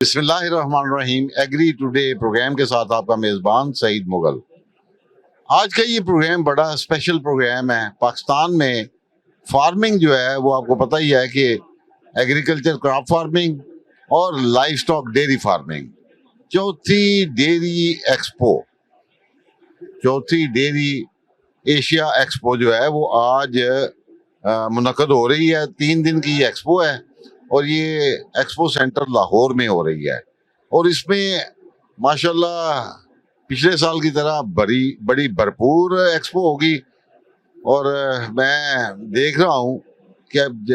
बिस्मिल्लाहिर्रहमानिर्रहीम। Agree today programme के साथ आपका मेज़बान सईद मुगल। आज का ये प्रोग्राम बड़ा स्पेशल प्रोग्राम है। पाकिस्तान में फार्मिंग जो है वो आपको पता ही है कि एग्रीकल्चर क्रॉप फार्मिंग और लाइव स्टॉक डेयरी फार्मिंग, चौथी डेयरी एक्सपो, चौथी डेयरी एशिया एक्सपो जो है वो आज मुनक़द हो रही है। 3 दिन की ये एक्सपो है और ये एक्सपो सेंटर लाहौर में हो रही है। और इसमें माशाल्लाह पिछले साल की तरह बड़ी बड़ी भरपूर एक्सपो होगी। और मैं देख रहा हूँ कि अब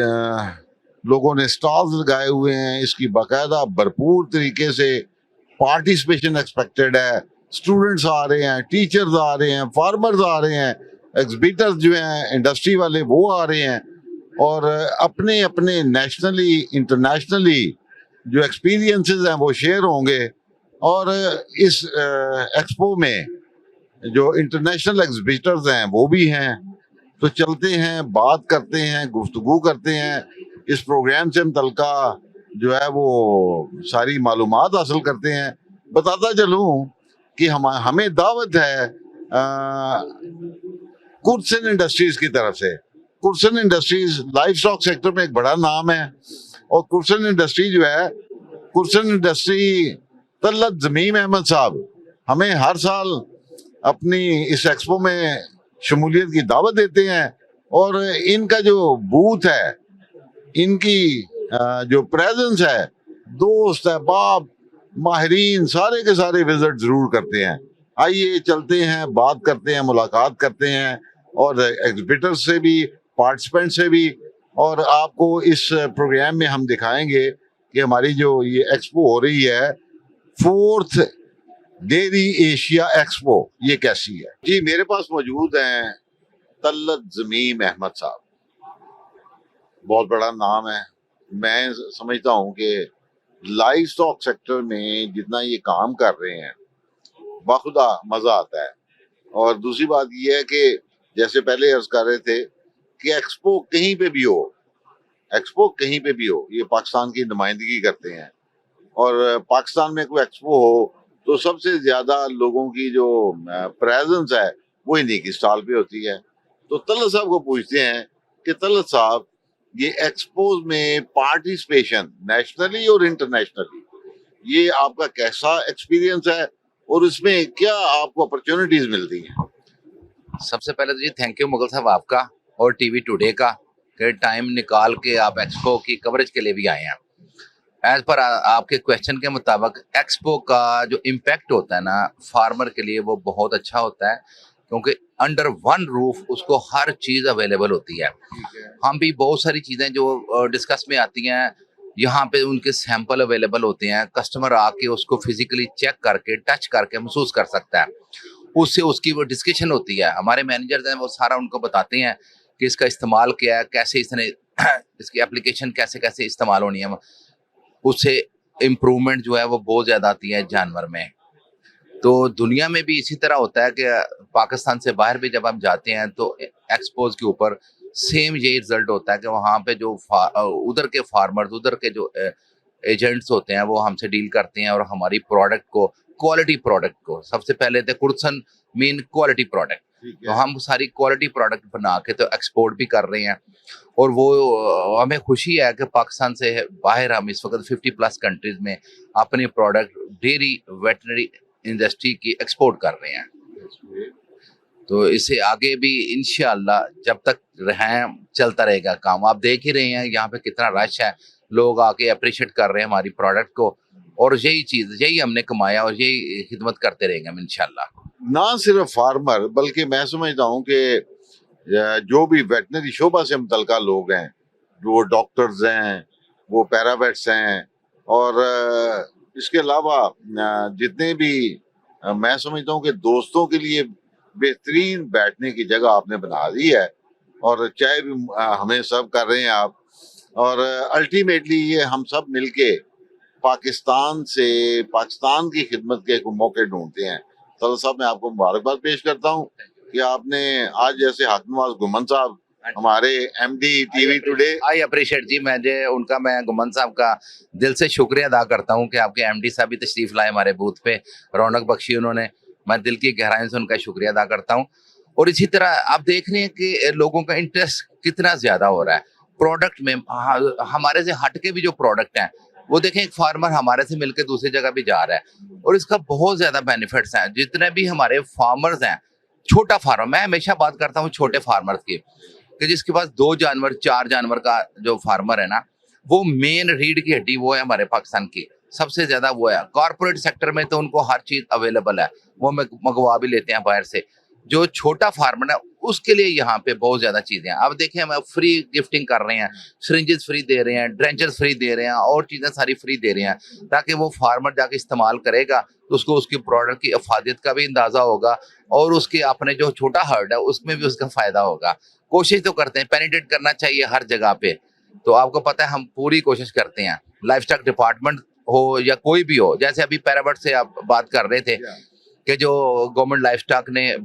लोगों ने स्टॉल्स लगाए हुए हैं। इसकी बाकायदा भरपूर तरीके से पार्टिसिपेशन एक्सपेक्टेड है। स्टूडेंट्स आ रहे हैं, टीचर्स आ रहे हैं, फार्मर्स आ रहे हैं, एग्जिबिटर्स जो हैं इंडस्ट्री वाले वो आ रहे हैं और अपने अपने नेशनली इंटरनेशनली जो एक्सपीरियंसेस हैं वो शेयर होंगे। और इस एक्सपो में जो इंटरनेशनल एग्जिबिटर्स हैं वो भी हैं। तो चलते हैं, बात करते हैं, गुफ्तगू करते हैं, इस प्रोग्राम से मुतल्लिका जो है वो सारी मालूमात हासिल करते हैं। बताता चलूँ कि हमें दावत है कुरसन इंडस्ट्रीज की तरफ से। कुरसन इंडस्ट्रीज लाइव स्टॉक सेक्टर में एक बड़ा नाम है और कुरसन इंडस्ट्री जो है, कुरसन इंडस्ट्री तलत ज़मीम अहमद साहब हमें हर साल अपनी इस एक्सपो में शमूलियत की दावत देते हैं। और इनका जो बूथ है, इनकी जो प्रेजेंस है, दोस्त अहबाब माहिरीन सारे के सारे विजिट जरूर करते हैं। आइए चलते हैं, बात करते हैं, मुलाकात करते हैं और एग्जिबिटर से भी, पार्टिसिपेंट से भी। और आपको इस प्रोग्राम में हम दिखाएंगे कि हमारी जो ये एक्सपो हो रही है, 4th डेयरी एशिया एक्सपो, ये कैसी है। जी मेरे पास मौजूद हैं तलत ज़मीम अहमद साहब। बहुत बड़ा नाम है। मैं समझता हूँ कि लाइव स्टॉक सेक्टर में जितना ये काम कर रहे हैं बाखुदा मजा आता है। और दूसरी बात ये है कि जैसे पहले अर्ज कर रहे थे कि एक्सपो कहीं पे भी हो, एक्सपो कहीं पे भी हो, ये पाकिस्तान की नुमाइंदगी करते हैं। और पाकिस्तान में कोई एक्सपो हो तो सबसे ज्यादा लोगों की जो प्रेजेंस है वो इन्हीं की स्टॉल पे होती है। तो तलत साहब को पूछते हैं कि तलत साहब, ये एक्सपोज में पार्टिसिपेशन नेशनली और इंटरनेशनली, ये आपका कैसा एक्सपीरियंस है और इसमें क्या आपको अपॉर्चुनिटीज मिलती हैं। सबसे पहले तो जी थैंक यू मुगल साहब आपका और टीवी टुडे का कि टाइम निकाल के आप एक्सपो की कवरेज के लिए भी आए हैं। एज पर आपके क्वेश्चन के मुताबिक एक्सपो का जो इम्पैक्ट होता है ना फार्मर के लिए, वो बहुत अच्छा होता है क्योंकि अंडर वन रूफ उसको हर चीज़ अवेलेबल होती है। हम भी बहुत सारी चीज़ें जो डिस्कस में आती हैं, यहाँ पे उनके सैंपल अवेलेबल होते हैं। कस्टमर आके उसको फिजिकली चेक करके, टच करके महसूस कर सकता है। उससे उसकी वो डिस्कशन होती है। हमारे मैनेजर्स हैं वो सारा उनको बताते हैं कि इसका इस्तेमाल क्या है, कैसे इसने इसकी एप्लीकेशन कैसे कैसे इस्तेमाल होनी है। उससे इम्प्रूवमेंट जो है वो बहुत ज़्यादा आती है जानवर में। तो दुनिया में भी इसी तरह होता है कि पाकिस्तान से बाहर भी जब हम जाते हैं तो एक्सपोज के ऊपर सेम यही रिजल्ट होता है कि वहाँ पे जो उधर के फार्मर्स, उधर के जो एजेंट्स होते हैं वो हमसे डील करते हैं और हमारी प्रोडक्ट को, क्वालिटी प्रोडक्ट को, सबसे पहले तो कुरसन मीन क्वालिटी प्रोडक्ट, तो हम सारी क्वालिटी प्रोडक्ट बना के तो एक्सपोर्ट भी कर रहे हैं। और वो हमें खुशी है कि पाकिस्तान से बाहर हम इस वक्त 50+ कंट्रीज में अपनी प्रोडक्ट डेयरी वेटनरी इंडस्ट्री की एक्सपोर्ट कर रहे हैं। तो इसे आगे भी इंशाअल्लाह जब तक रहें चलता रहेगा काम। आप देख ही रहे हैं यहाँ पे कितना रश है, लोग आके अप्रिशिएट कर रहे हैं हमारी प्रोडक्ट को। और यही चीज़, यही हमने कमाया और यही खिदमत करते रहेंगे हम इंशाअल्लाह। ना सिर्फ फार्मर बल्कि मैं समझता हूँ कि जो भी वेटनरी शोबा से मुतल्लिका लोग हैं, वो डॉक्टर्स हैं, वो पैरावेट्स हैं और इसके अलावा जितने भी मैं समझता हूँ कि दोस्तों के लिए बेहतरीन बैठने की जगह आपने बना दी है। और चाय भी हमें सर्व कर रहे हैं आप। और अल्टीमेटली ये हम सब मिलके पाकिस्तान से, पाकिस्तान की खिदमत के मौके ढूंढते हैं। तलत साहब, मैं आपको मुबारकबाद पेश करता हूँ कि आपने आज जैसे हाकिम नवाज गुमन साहब हमारे MD TV today. I appreciate जी, मैं गुमान साहब का दिल से शुक्रिया अदा करता हूं कि आपके एमडी साहब भी तशरीफ लाए हमारे बूथ पे, रौनक बख्शी उन्होंने। मैं दिल की गहराई से उनका शुक्रिया अदा करता हूं। और इसी तरह आप देख रहे हैं कि लोगों का इंटरेस्ट कितना ज्यादा हो रहा है प्रोडक्ट में। हमारे से हट के भी जो प्रोडक्ट हैं वो देखें, एक फार्मर हमारे से मिलकर दूसरी जगह भी जा रहा है और इसका बहुत ज्यादा बेनिफिट्स हैं। जितने भी हमारे फार्मर्स हैं, छोटा फार्मर, मैं हमेशा बात करता हूँ छोटे फार्मर्स की, कि जिसके पास 2 जानवर 4 जानवर का जो फार्मर है ना, वो मेन रीढ़ की हड्डी वो है हमारे पाकिस्तान की, सबसे ज्यादा वो है। कॉर्पोरेट सेक्टर में तो उनको हर चीज अवेलेबल है, वो मंगवा भी लेते हैं बाहर से। जो छोटा फार्मर है उसके लिए यहाँ पे बहुत ज्यादा चीजें हैं। अब देखिए, हम फ्री गिफ्टिंग कर रहे हैं, सिरिंजेस फ्री दे रहे हैं, ड्रेंचर्स फ्री दे रहे हैं, और चीजें सारी फ्री दे रहे हैं, ताकि वो फार्मर जाके इस्तेमाल करेगा तो उसको उसकी प्रोडक्ट की अफादियत का भी अंदाजा होगा और उसके अपने जो छोटा हर्ड है उसमें भी उसका फायदा होगा। कोशिश तो करते हैं, पेनिट्रेट करना चाहिए हर जगह पे। तो आपको पता है हम पूरी कोशिश करते हैं, लाइफ स्टॉक डिपार्टमेंट हो या कोई भी हो। जैसे अभी पैराबट से आप बात कर रहे थे कि जो गवर्नमेंट लाइफ स्टॉक ने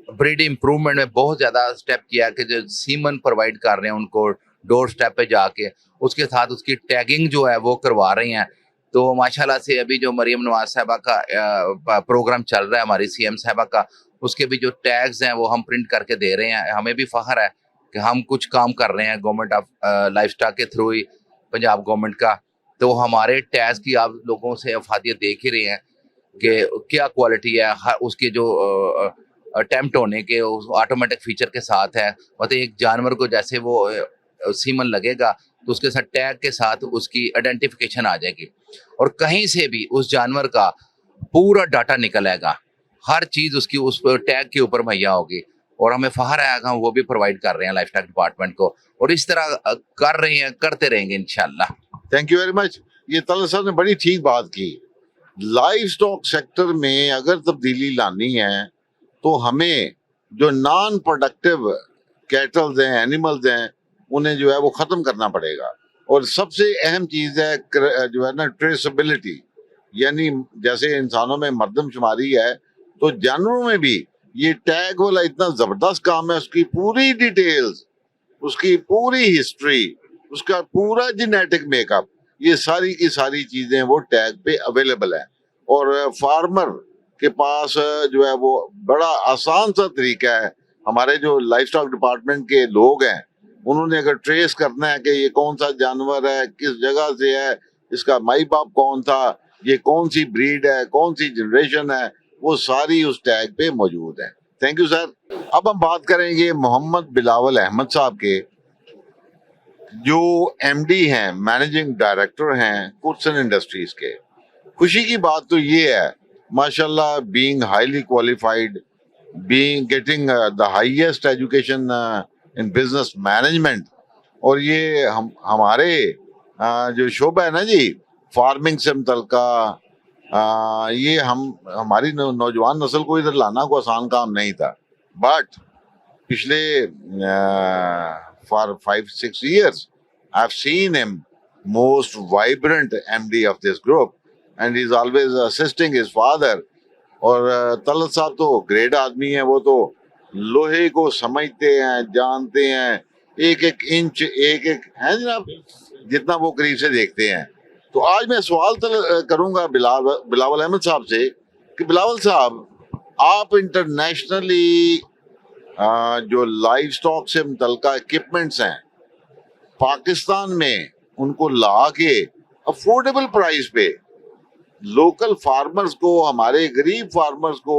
ब्रीड इम्प्रूवमेंट में बहुत ज्यादा स्टेप किया, कि जो सीमन प्रोवाइड कर रहे हैं उनको डोर स्टेप पे जाके, उसके साथ उसकी टैगिंग जो है वो करवा रही हैं। तो माशाल्लाह से अभी जो मरियम नवाज साहबा का प्रोग्राम चल रहा है, हमारी सीएम साहबा का, उसके भी जो टैग्स हैं वो हम प्रिंट करके दे रहे हैं। हमें भी फख्र है कि हम कुछ काम कर रहे हैं गवर्नमेंट ऑफ लाइफ स्टॉक के थ्रू ही, पंजाब गवर्नमेंट का। तो हमारे टैग्स की आप लोगों से अफादियत देख ही रहे हैं कि क्या क्वालिटी है, उसके जो अटेम्प्ट होने के ऑटोमेटिक फीचर के साथ है। मतलब एक जानवर को जैसे वो सीमन लगेगा तो उसके साथ टैग के साथ उसकी आइडेंटिफिकेशन आ जाएगी, और कहीं से भी उस जानवर का पूरा डाटा निकल आएगा, हर चीज उसकी उस टैग के ऊपर मुहैया होगी। और हमें फख्र है कि हम वो भी प्रोवाइड कर रहे हैं लाइफ स्टॉक डिपार्टमेंट को, और इस तरह कर रहे हैं, करते रहेंगे इंशाल्लाह। Thank you very much. ये तलत साहब ने बड़ी ठीक बात की। लाइफ स्टॉक सेक्टर में अगर तब्दीली लानी है तो हमें जो नॉन प्रोडक्टिव कैटल्स हैं, एनिमल्स हैं, उन्हें जो है वो खत्म करना पड़ेगा। और सबसे अहम चीज है जो है ना, ट्रेसेबिलिटी। यानी जैसे इंसानों में मर्दमशुमारी है, तो जानवरों में भी ये टैग वाला इतना जबरदस्त काम है। उसकी पूरी डिटेल्स, उसकी पूरी हिस्ट्री, उसका पूरा जेनेटिक मेकअप, ये सारी की सारी चीजें वो टैग पे अवेलेबल है। और फार्मर के पास जो है वो बड़ा आसान सा तरीका है। हमारे जो लाइफ स्टॉक डिपार्टमेंट के लोग हैं, उन्होंने अगर ट्रेस करना है कि ये कौन सा जानवर है, किस जगह से है, इसका माई बाप कौन था, ये कौन सी ब्रीड है, कौन सी जनरेशन है, वो सारी उस टैग पे मौजूद है। Thank you sir. अब हम बात करेंगे मोहम्मद बिलावल अहमद साहब के, जो एमडी हैं, मैनेजिंग डायरेक्टर हैं कुर्सन इंडस्ट्रीज के। खुशी की बात तो ये है, माशाल्लाह, being highly qualified, being getting the highest education in business management, और ये हमारे जो शोबा है ना जी, फार्मिंग से मुतल्लिका, ये हमारी नौजवान नस्ल को इधर लाना को आसान काम नहीं था। बट पिछले for 5-6 years I've seen him most vibrant MD of this group, and he's always assisting his father. और तलत साहब तो ग्रेट आदमी है, वो तो लोहे को समझते हैं, जानते हैं, एक एक इंच, एक एक है जनाब, जितना वो करीब से देखते हैं। तो आज मैं सवाल करूंगा बिलावल अहमद साहब से कि बिलावल साहब, आप इंटरनेशनली जो लाइफ स्टॉक से मुतल्लिका इक्विपमेंट्स हैं पाकिस्तान में, उनको ला के अफोर्डेबल प्राइस पे लोकल फार्मर्स को, हमारे गरीब फार्मर्स को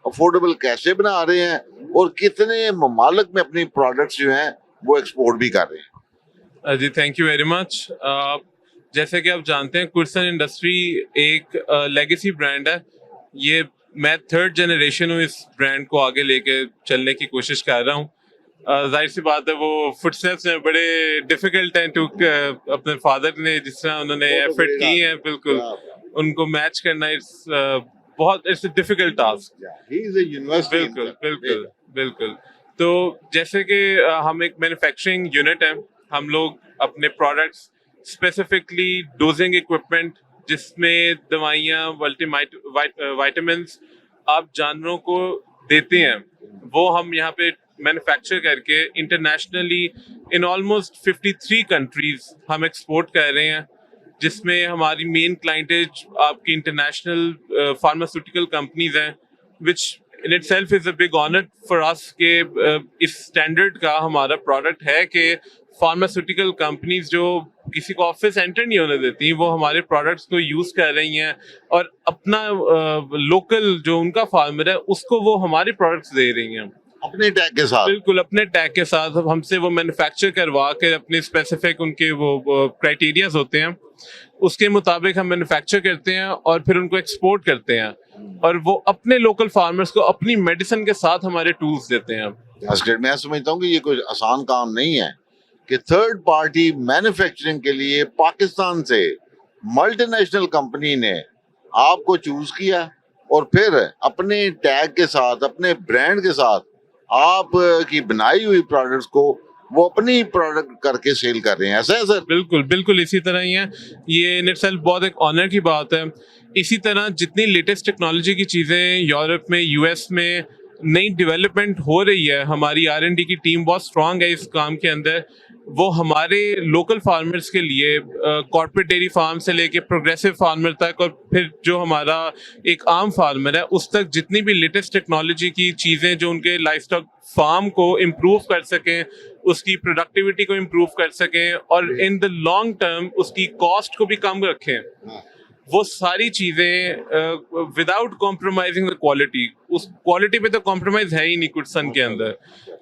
अफोर्डेबल कैसे बना रहे हैं, और कितने ममालिक में अपनी प्रोडक्ट्स जो हैं वो एक्सपोर्ट भी कर रहे हैं। जी थैंक यू वेरी मच। जैसे कि आप जानते हैं, कुर्सन इंडस्ट्री एक लेगेसी ब्रांड है। ये मैं 3rd जनरेशन हूँ इस ब्रांड को आगे लेके चलने की कोशिश कर रहा हूँ। जाहिर सी बात है, वो फुटस्टेप्स में बड़े डिफिकल्ट हैं टू अपने फादर ने जिस तरह उन्होंने एफर्ट की है, बिल्कुल उनको मैच करना इट्स अ डिफिकल्ट टास्क। बिल्कुल बिल्कुल बिल्कुल। तो जैसे कि हम एक मैन्युफैक्चरिंग यूनिट है, हम लोग अपने प्रोडक्ट्स स्पेसिफिकली डोजिंग इक्विपमेंट, जिसमें दवाइयाँ, विटामिन्स आप जानवरों को देते हैं, वो हम यहाँ पे मैन्युफैक्चर करके इंटरनेशनली इन ऑलमोस्ट 53 कंट्रीज हम एक्सपोर्ट कर रहे हैं, जिसमें हमारी मेन क्लाइंटेज आपकी इंटरनेशनल फार्मास्यूटिकल कंपनीज हैं, which in itself is a big honour for us के इस स्टैंडर्ड का हमारा प्रोडक्ट है कि फार्मास्यूटिकल कंपनीज जो किसी को ऑफिस एंटर नहीं होने देती, वो हमारे प्रोडक्ट्स को यूज कर रही हैं और अपना लोकल जो उनका फार्मर है उसको वो हमारे प्रोडक्ट्स दे रही हैं अपने टैग के साथ। बिल्कुल अपने टैग के साथ। हमसे वो मैन्युफैक्चर करवा के अपने स्पेसिफिक उनके वो क्राइटेरियाज होते हैं, उसके मुताबिक हम मैन्युफैक्चर करते हैं और फिर उनको एक्सपोर्ट करते हैं, और वो अपने लोकल फार्मर्स को अपनी मेडिसिन के साथ हमारे टूल्स देते हैं। मैं समझता हूँ कि ये कोई आसान काम नहीं है कि थर्ड पार्टी मैन्युफैक्चरिंग के लिए पाकिस्तान से मल्टीनेशनल कंपनी ने आपको चूज किया और फिर अपने टैग के साथ, अपने ब्रांड के साथ आप की बनाई हुई प्रोडक्ट्स को वो अपनी प्रोडक्ट करके सेल कर रहे हैं, ऐसा है सर? बिल्कुल बिल्कुल इसी तरह ही है। ये इन इटसेल्फ बहुत एक ऑनर की बात है। इसी तरह जितनी लेटेस्ट टेक्नोलॉजी की चीज़ें यूरोप में, यूएस में नई डेवलपमेंट हो रही है, हमारी R&D की टीम बहुत स्ट्रांग है इस काम के अंदर। वो हमारे लोकल फार्मर्स के लिए कॉर्पोरेट डेयरी फार्म से लेके प्रोग्रेसिव फार्मर तक, और फिर जो हमारा एक आम फार्मर है उस तक जितनी भी लेटेस्ट टेक्नोलॉजी की चीज़ें जो उनके लाइवस्टॉक फार्म को इम्प्रूव कर सकें, उसकी प्रोडक्टिविटी को इम्प्रूव कर सकें और इन द लॉन्ग टर्म उसकी कॉस्ट को भी कम रखें, वो सारी चीज़ें विदाउट कॉम्प्रोमाइजिंग द क्वालिटी। उस क्वालिटी पे तो कॉम्प्रोमाइज है ही नहीं कुटसन के अंदर,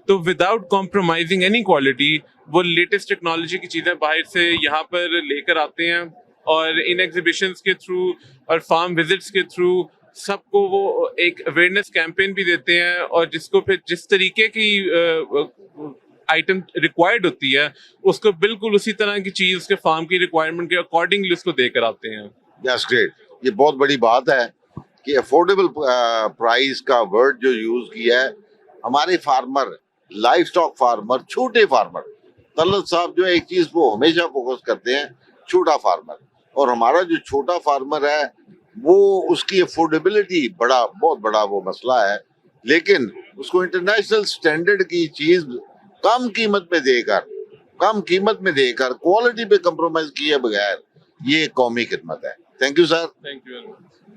तो विदाउट कॉम्प्रोमाइजिंग एनी क्वालिटी वो लेटेस्ट टेक्नोलॉजी की चीज़ें बाहर से यहाँ पर लेकर आते हैं और इन एग्जीबिशंस के थ्रू और फार्म विजिट्स के थ्रू सबको वो एक अवेयरनेस कैंपेन भी देते हैं, और जिसको फिर जिस तरीके की आइटम रिक्वायर्ड होती है उसको बिल्कुल उसी तरह की चीज़ उसके फार्म की रिक्वायरमेंट के अकॉर्डिंगली उसको देकर आते हैं। That's great. ये बहुत बड़ी बात है कि अफोर्डेबल प्राइस का वर्ड जो यूज किया है। हमारे फार्मर, लाइफ स्टॉक फार्मर, छोटे फार्मर, तलत साहब जो एक चीज वो हमेशा फोकस करते हैं, छोटा फार्मर, और हमारा जो छोटा फार्मर है वो उसकी अफोर्डेबिलिटी बहुत बड़ा वो मसला है, लेकिन उसको इंटरनेशनल स्टैंडर्ड की चीज कम कीमत में देकर क्वालिटी पे कंप्रोमाइज किए बगैर, ये कौमी खिदमत है। Thank you sir. Thank you.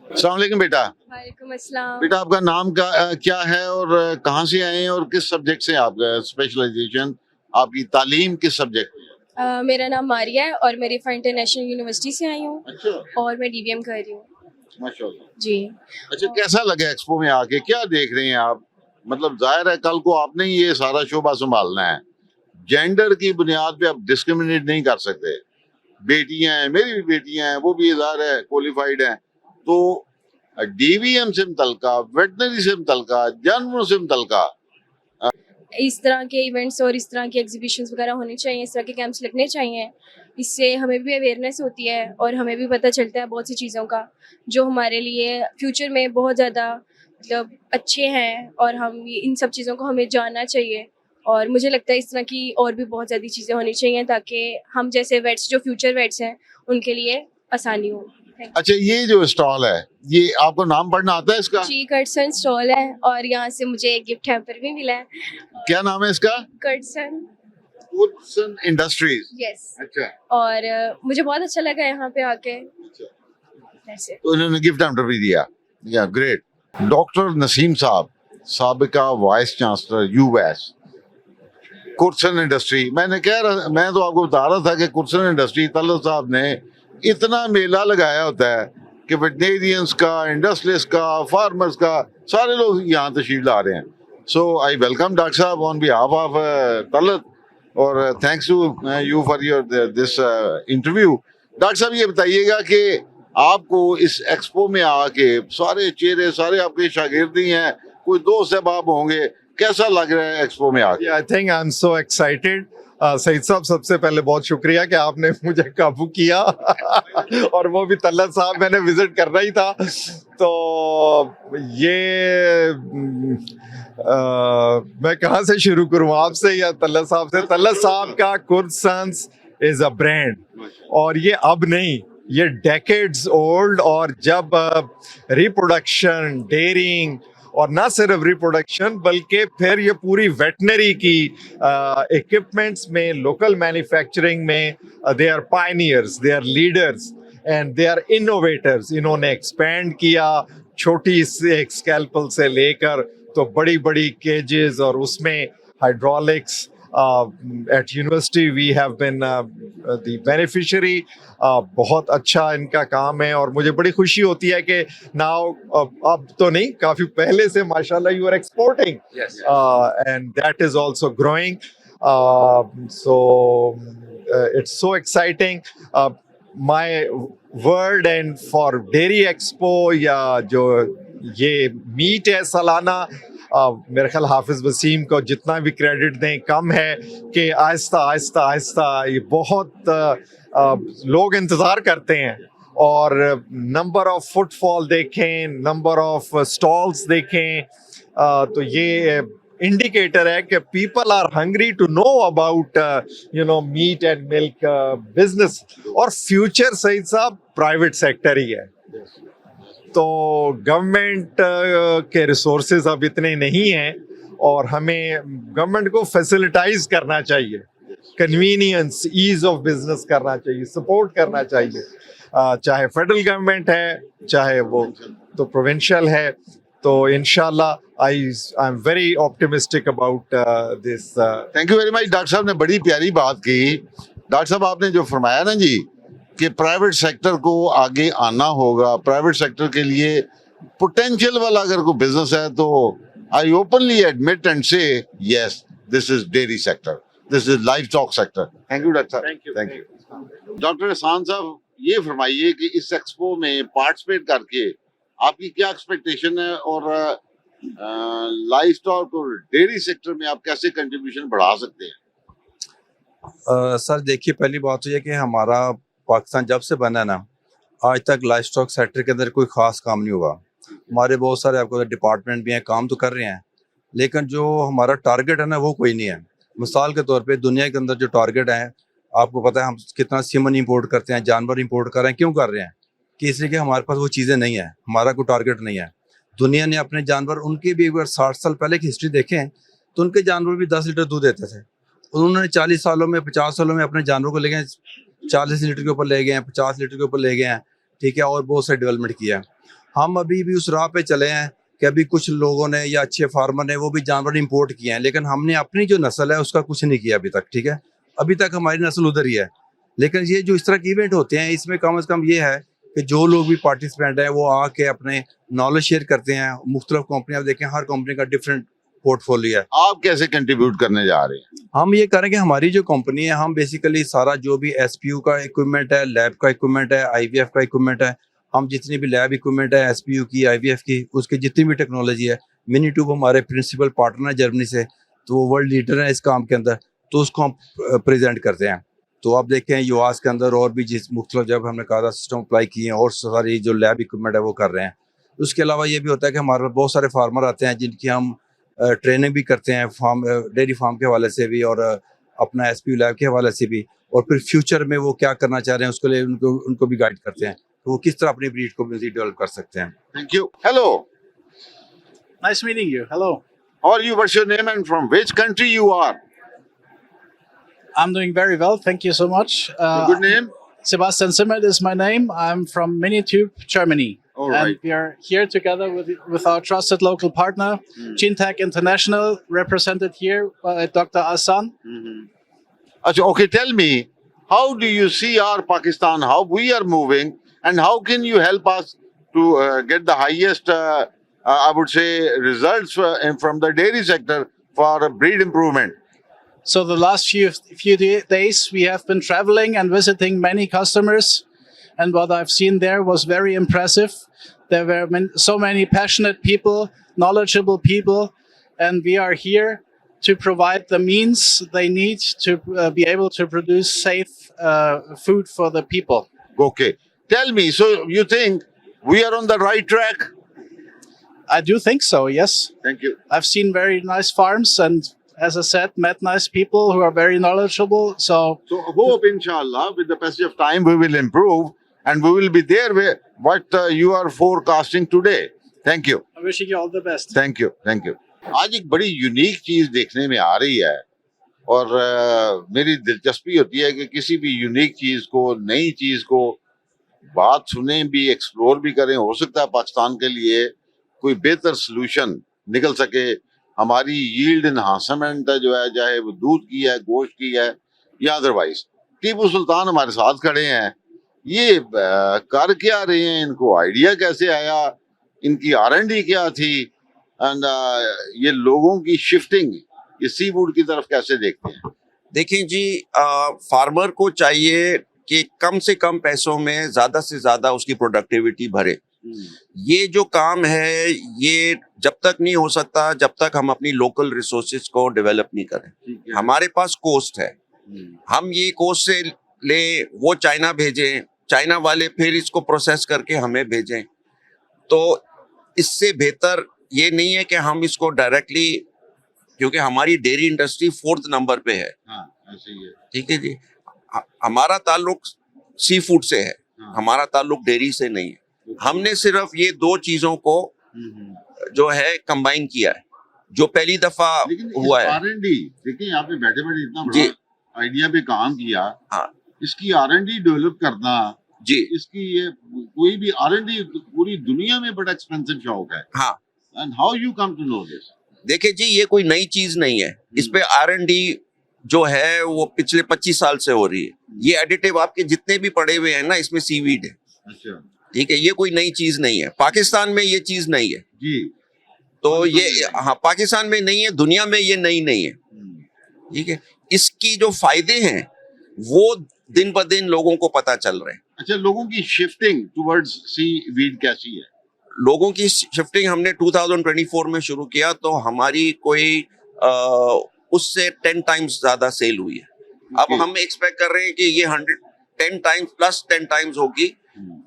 अस्सलाम वालेकुम बेटा। वालेकुम अस्सलाम। बेटा आपका नाम क्या है और कहाँ से आए हैं और किस सब्जेक्ट से आपका स्पेशलाइजेशन, आपकी तालीम किस सब्जेक्ट में है? मेरा नाम मारिया है और मैं रिफा इंटरनेशनल यूनिवर्सिटी से आई हूँ। अच्छा, और मैं DBM कर रही हूँ। माशाल्लाह जी। अच्छा, कैसा लगा एक्सपो में आके, क्या देख रहे हैं आप? मतलब जाहिर है कल को आपने ही ये सारा शोबा संभालना है, जेंडर की बुनियाद पे आप डिस्क्रिमिनेट नहीं कर सकते। बेटियां हैं, मेरी भी बेटियां हैं, वो भी इज़ार है क्वालिफाइड हैं, तो DVM से मुतल्लिका, वेटनरी से मुतल्लिका, जानवरों से मुतल्लिका इस तरह के इवेंट्स और इस तरह के एग्जीबिशंस वगैरह होने चाहिए, इस तरह के कैंप्स लगने चाहिए। इससे हमें भी अवेयरनेस होती है और हमें भी पता चलता है बहुत सी चीज़ों का जो हमारे लिए फ्यूचर में बहुत ज़्यादा मतलब अच्छे हैं, और हम इन सब चीज़ों को हमें जानना चाहिए। और मुझे लगता है इस तरह की और भी बहुत ज़्यादा चीज़ें होनी चाहिए ताकि हम जैसे वेट्स, जो फ्यूचर वेट्स हैं, उनके लिए आसानी हो। अच्छा, ये जो स्टॉल है, ये आपको नाम पढ़ना आता है इसका? जी, कर्टसन स्टॉल है और यहाँ से मुझे एक गिफ्ट हैम्पर भी मिला है। क्या नाम है इसका? कर्टसन इंडस्ट्रीज। यस। अच्छा, और मुझे बहुत अच्छा लगा यहाँ पे आके। ऐसे तो इन्होंने गिफ्ट हैम्पर भी दिया। या ग्रेट। डॉक्टर नसीम साहब, साबिका वाइस चांसलर US, कुर्सन इंडस्ट्री। मैं तो आपको बता रहा था कि कुर्सन इंडस्ट्री, तलत साहब ने इतना मेला लगाया होता है कि वेटनेरियंस का, इंडस्ट्रियलिस्ट का, फार्मर्स का, सारे लोग यहाँ तशरीफ ला रहे हैं। सो आई वेलकम डॉक्टर साहब ऑन बिहाफ ऑफ तलत, और thanks to you for your this interview. Doctor साहब ये बताइएगा कि आपको इस एक्सपो में आके सारे चेहरे, सारे आपके शागिर्दी हैं, कोई दोस्त अहबाब होंगे, कैसा लग रहा है एक्सपो में आके? I think I am so excited. Saeed साहब, सबसे पहले बहुत शुक्रिया कि आपने मुझे काबू किया और वो भी तलत साहब, मैंने विजिट करना ही था। तो ये मैं कहाँ से शुरू करूँ, आपसे या तलत साहब से? तलत साहब का कुर्सन्स इज अ ब्रांड, और ये अब नहीं, ये डेकेड्स ओल्ड, और जब रिप्रोडक्शन, डेयरिंग और ना सिर्फ रिप्रोडक्शन बल्कि फिर ये पूरी वेटनरी की इक्विपमेंट्स में, लोकल मैन्युफैक्चरिंग में they are pioneers, they are leaders and they are innovators. इन्होंने एक्सपैंड किया छोटी से एक स्कैल्पल से लेकर तो बड़ी बड़ी केजेस और उसमें hydraulics. At university we have been the beneficiary. बहुत अच्छा इनका काम है और मुझे बड़ी खुशी होती है कि now अब तो नहीं, काफी पहले से माशाल्लाह you are exporting. Yes. And that is also growing. So it's so exciting. My word and for Dairy Expo या जो ये मीट है सालाना, मेरे ख्याल हाफिज वसीम को जितना भी क्रेडिट दें कम है कि आहिस्ता आहिस्ता आहिस्ता ये बहुत लोग इंतज़ार करते हैं और नंबर ऑफ फुटफॉल देखें, नंबर ऑफ स्टॉल्स देखें, तो ये इंडिकेटर है कि people are hungry to know about meat and milk business. और फ्यूचर सईद साहब प्राइवेट सेक्टर ही है, तो गवर्नमेंट के रिसोर्सेज अब इतने नहीं हैं और हमें गवर्नमेंट को फैसिलिटाइज करना चाहिए, कन्वीनियंस, ईज ऑफ बिजनेस करना चाहिए, सपोर्ट करना चाहिए, चाहे फेडरल गवर्नमेंट है चाहे वो तो प्रोविंशियल है। तो इंशाल्लाह I am very optimistic about this. Thank you very much. Doctor साहब ने बड़ी प्यारी बात की। डॉक्टर साहब आपने जो फरमाया ना जी कि प्राइवेट सेक्टर को आगे आना होगा, प्राइवेट सेक्टर के लिए पोटेंशियल वाला अगर कोई बिजनेस है तो I openly admit and say yes this is dairy sector, this is livestock sector. Thank you doctor साहब। Thank you. डॉक्टर एहसान साहब ये फरमाइए कि इस एक्सपो में पार्टिसिपेट करके आपकी क्या एक्सपेक्टेशन है और लाइफ स्टॉक और डेयरी सेक्टर में आप कैसे कंट्रीब्यूशन बढ़ा सकते हैं? सर देखिए, पहली बात तो ये कि हमारा पाकिस्तान जब से बना ना आज तक लाइफ स्टॉक सेक्टर के अंदर कोई ख़ास काम नहीं हुआ। हमारे बहुत सारे आपको डिपार्टमेंट भी हैं, काम तो कर रहे हैं, लेकिन जो हमारा टारगेट है ना वो कोई नहीं है। मिसाल के तौर पे दुनिया के अंदर जो टारगेट है, आपको पता है हम कितना सीमन इंपोर्ट करते हैं, जानवर इंपोर्ट कर रहे हैं। क्यों कर रहे हैं? कि इसलिए कि हमारे पास वो चीज़ें नहीं है, हमारा कोई टारगेट नहीं है। दुनिया ने अपने जानवर, उनके भी अगर 60 साल पहले की हिस्ट्री देखें तो उनके जानवर भी 10 लीटर दूध देते थे। उन्होंने 40 सालों में 50 सालों में अपने जानवर को ले गए 40 लीटर के ऊपर ले गए हैं, 50 लीटर के ऊपर ले गए हैं, ठीक है, और बहुत सारी डेवलपमेंट किया है। हम अभी भी उस राह पे चले हैं कि अभी कुछ लोगों ने या अच्छे फार्मर ने वो भी जानवर इंपोर्ट किए हैं, लेकिन हमने अपनी जो नस्ल है उसका कुछ नहीं किया अभी तक, ठीक है। अभी तक हमारी नस्ल उधर ही है। लेकिन ये जो इस तरह के इवेंट होते हैं, इसमें कम से कम ये है कि जो लोग भी पार्टिसिपेंट हैं वो आके अपने नॉलेज शेयर करते हैं। मुख्तलिफ कंपनियां देखें, हर कंपनी का डिफरेंट पोर्टफोलियो है। आप कैसे कंट्रीब्यूट करने जा रहे हैं? हम ये करें कि हमारी जो कंपनी है, हम बेसिकली सारा जो भी एसपीयू का इक्विपमेंट है, लैब का इक्विपमेंट है, आईवीएफ का इक्विपमेंट है, हम जितनी भी लैब इक्विपमेंट है एसपीयू की, आईवीएफ की, उसकी जितनी भी टेक्नोलॉजी है, मिनी ट्यूब हमारे प्रिंसिपल पार्टनर है जर्मनी से, तो वो वर्ल्ड लीडर है इस काम के अंदर, तो उसको हम प्रेजेंट करते हैं। तो आप देखें यूएस के अंदर और भी जिस मुख्तलिफ जब हमने कहा सिस्टम अप्लाई किए हैं और सारी जो लैब इक्विपमेंट है वो कर रहे हैं। उसके अलावा ये भी होता है कि हमारे पास बहुत सारे फार्मर आते हैं जिनकी हम ट्रेनिंग भी करते हैं, फार्म डेयरी फार्म के हवाले से भी और अपना एसपीयू लैब के हवाले से भी, और फिर फ्यूचर में वो क्या करना चाह रहे हैं उसके लिए उनको भी गाइड करते हैं, तो वो किस तरह अपनी ब्रीड को मज़ीद डेवलप कर सकते हैं। Thank you. Hello, Nice meeting you. Hello. how are you? What's your name and from which country you are? I'm doing very well. Thank you so much. Your good name? Sebastian Simmert is my name. I'm from Minitube, Germany. All and right. we are here together with our trusted local partner, GeneTech International, represented here by Dr. Hassan. Achha, okay, tell me, how do you see our Pakistan, how we are moving, and how can you help us to get the highest, I would say, results from the dairy sector for breed improvement? So the last few days, we have been traveling and visiting many customers, and what I've seen there was very impressive. There were so many passionate people, knowledgeable people, and we are here to provide the means they need to be able to produce safe food for the people. Okay, tell me, so you think we are on the right track? I do think so, yes. Thank you. I've seen very nice farms and, as I said, met nice people who are very knowledgeable. So hope, inshallah, with the passage of time, we will improve and we will be there where what you are forecasting today. Thank you. wishing you all the best. Thank you. आज एक बड़ी unique चीज देखने में आ रही है और मेरी दिलचस्पी होती है कि किसी भी यूनिक चीज को, नई चीज को बात सुने भी, एक्सप्लोर भी करें। हो सकता है पाकिस्तान के लिए कोई बेहतर सोल्यूशन निकल सके। हमारी यील्ड एनहांसमेंट जो है, चाहे वो दूध की है, गोश्त की है या अदरवाइज। टीपू सुल्तान हमारे साथ खड़े हैं। ये कर क्या रहे हैं, इनको आइडिया कैसे आया, इनकी R&D क्या थी, एंड ये लोगों की शिफ्टिंग ये सी फूड की तरफ कैसे देखते हैं? देखें जी, फार्मर को चाहिए कि कम से कम पैसों में ज्यादा से ज्यादा उसकी प्रोडक्टिविटी भरे। ये जो काम है ये जब तक नहीं हो सकता जब तक हम अपनी लोकल रिसोर्सेज को डेवलप नहीं करें। हमारे पास कोस्ट है, हम ये कोस्ट से ले वो चाइना भेजें, चाइना वाले फिर इसको प्रोसेस करके हमें भेजें, तो इससे बेहतर ये नहीं है कि हम इसको डायरेक्टली, क्योंकि हमारी डेयरी इंडस्ट्री 4th नंबर पे है। ऐसे ही है। ठीक है जी, हमारा ताल्लुक सी फूड से है, हमारा ताल्लुक डेयरी से नहीं है। हमने सिर्फ ये दो चीजों को जो है कंबाइन किया है, जो पहली दफा हुआ है। R&D देखिए, आपने बैठे बैठे इतना जी बड़ा आइडिया पे काम किया। हाँ इसकी R&D डेवलप करना जी, इसकी ये कोई भी R&D पूरी दुनिया में बड़ा एक्सपेंसिव शौक है। हाँ। And how you come to know this? देखिए जी, ये कोई नई चीज नहीं है। इस पे R&D जो है वो पिछले 25 साल से हो रही है। ये एडिटिव आपके जितने भी पड़े हुए हैं ना, इसमें सीवीड है। अच्छा, ठीक है, ये कोई नई चीज नहीं है। पाकिस्तान में ये चीज नहीं है जी। तो ये, हाँ, पाकिस्तान में नहीं है, दुनिया में ये नई नहीं है। ठीक है, इसकी जो फायदे हैं वो दिन ब दिन लोगों को पता चल रहे हैं। अच्छा, लोगों की शिफ्टिंग टुवर्ड्स सी वीड कैसी है? लोगों की शिफ्टिंग हमने 2024 में शुरू किया तो हमारी कोई उससे 10 टाइम्स ज्यादा सेल हुई है। अब हम एक्सपेक्ट कर रहे हैं कि ये 10 टाइम्स प्लस 10 टाइम्स होगी,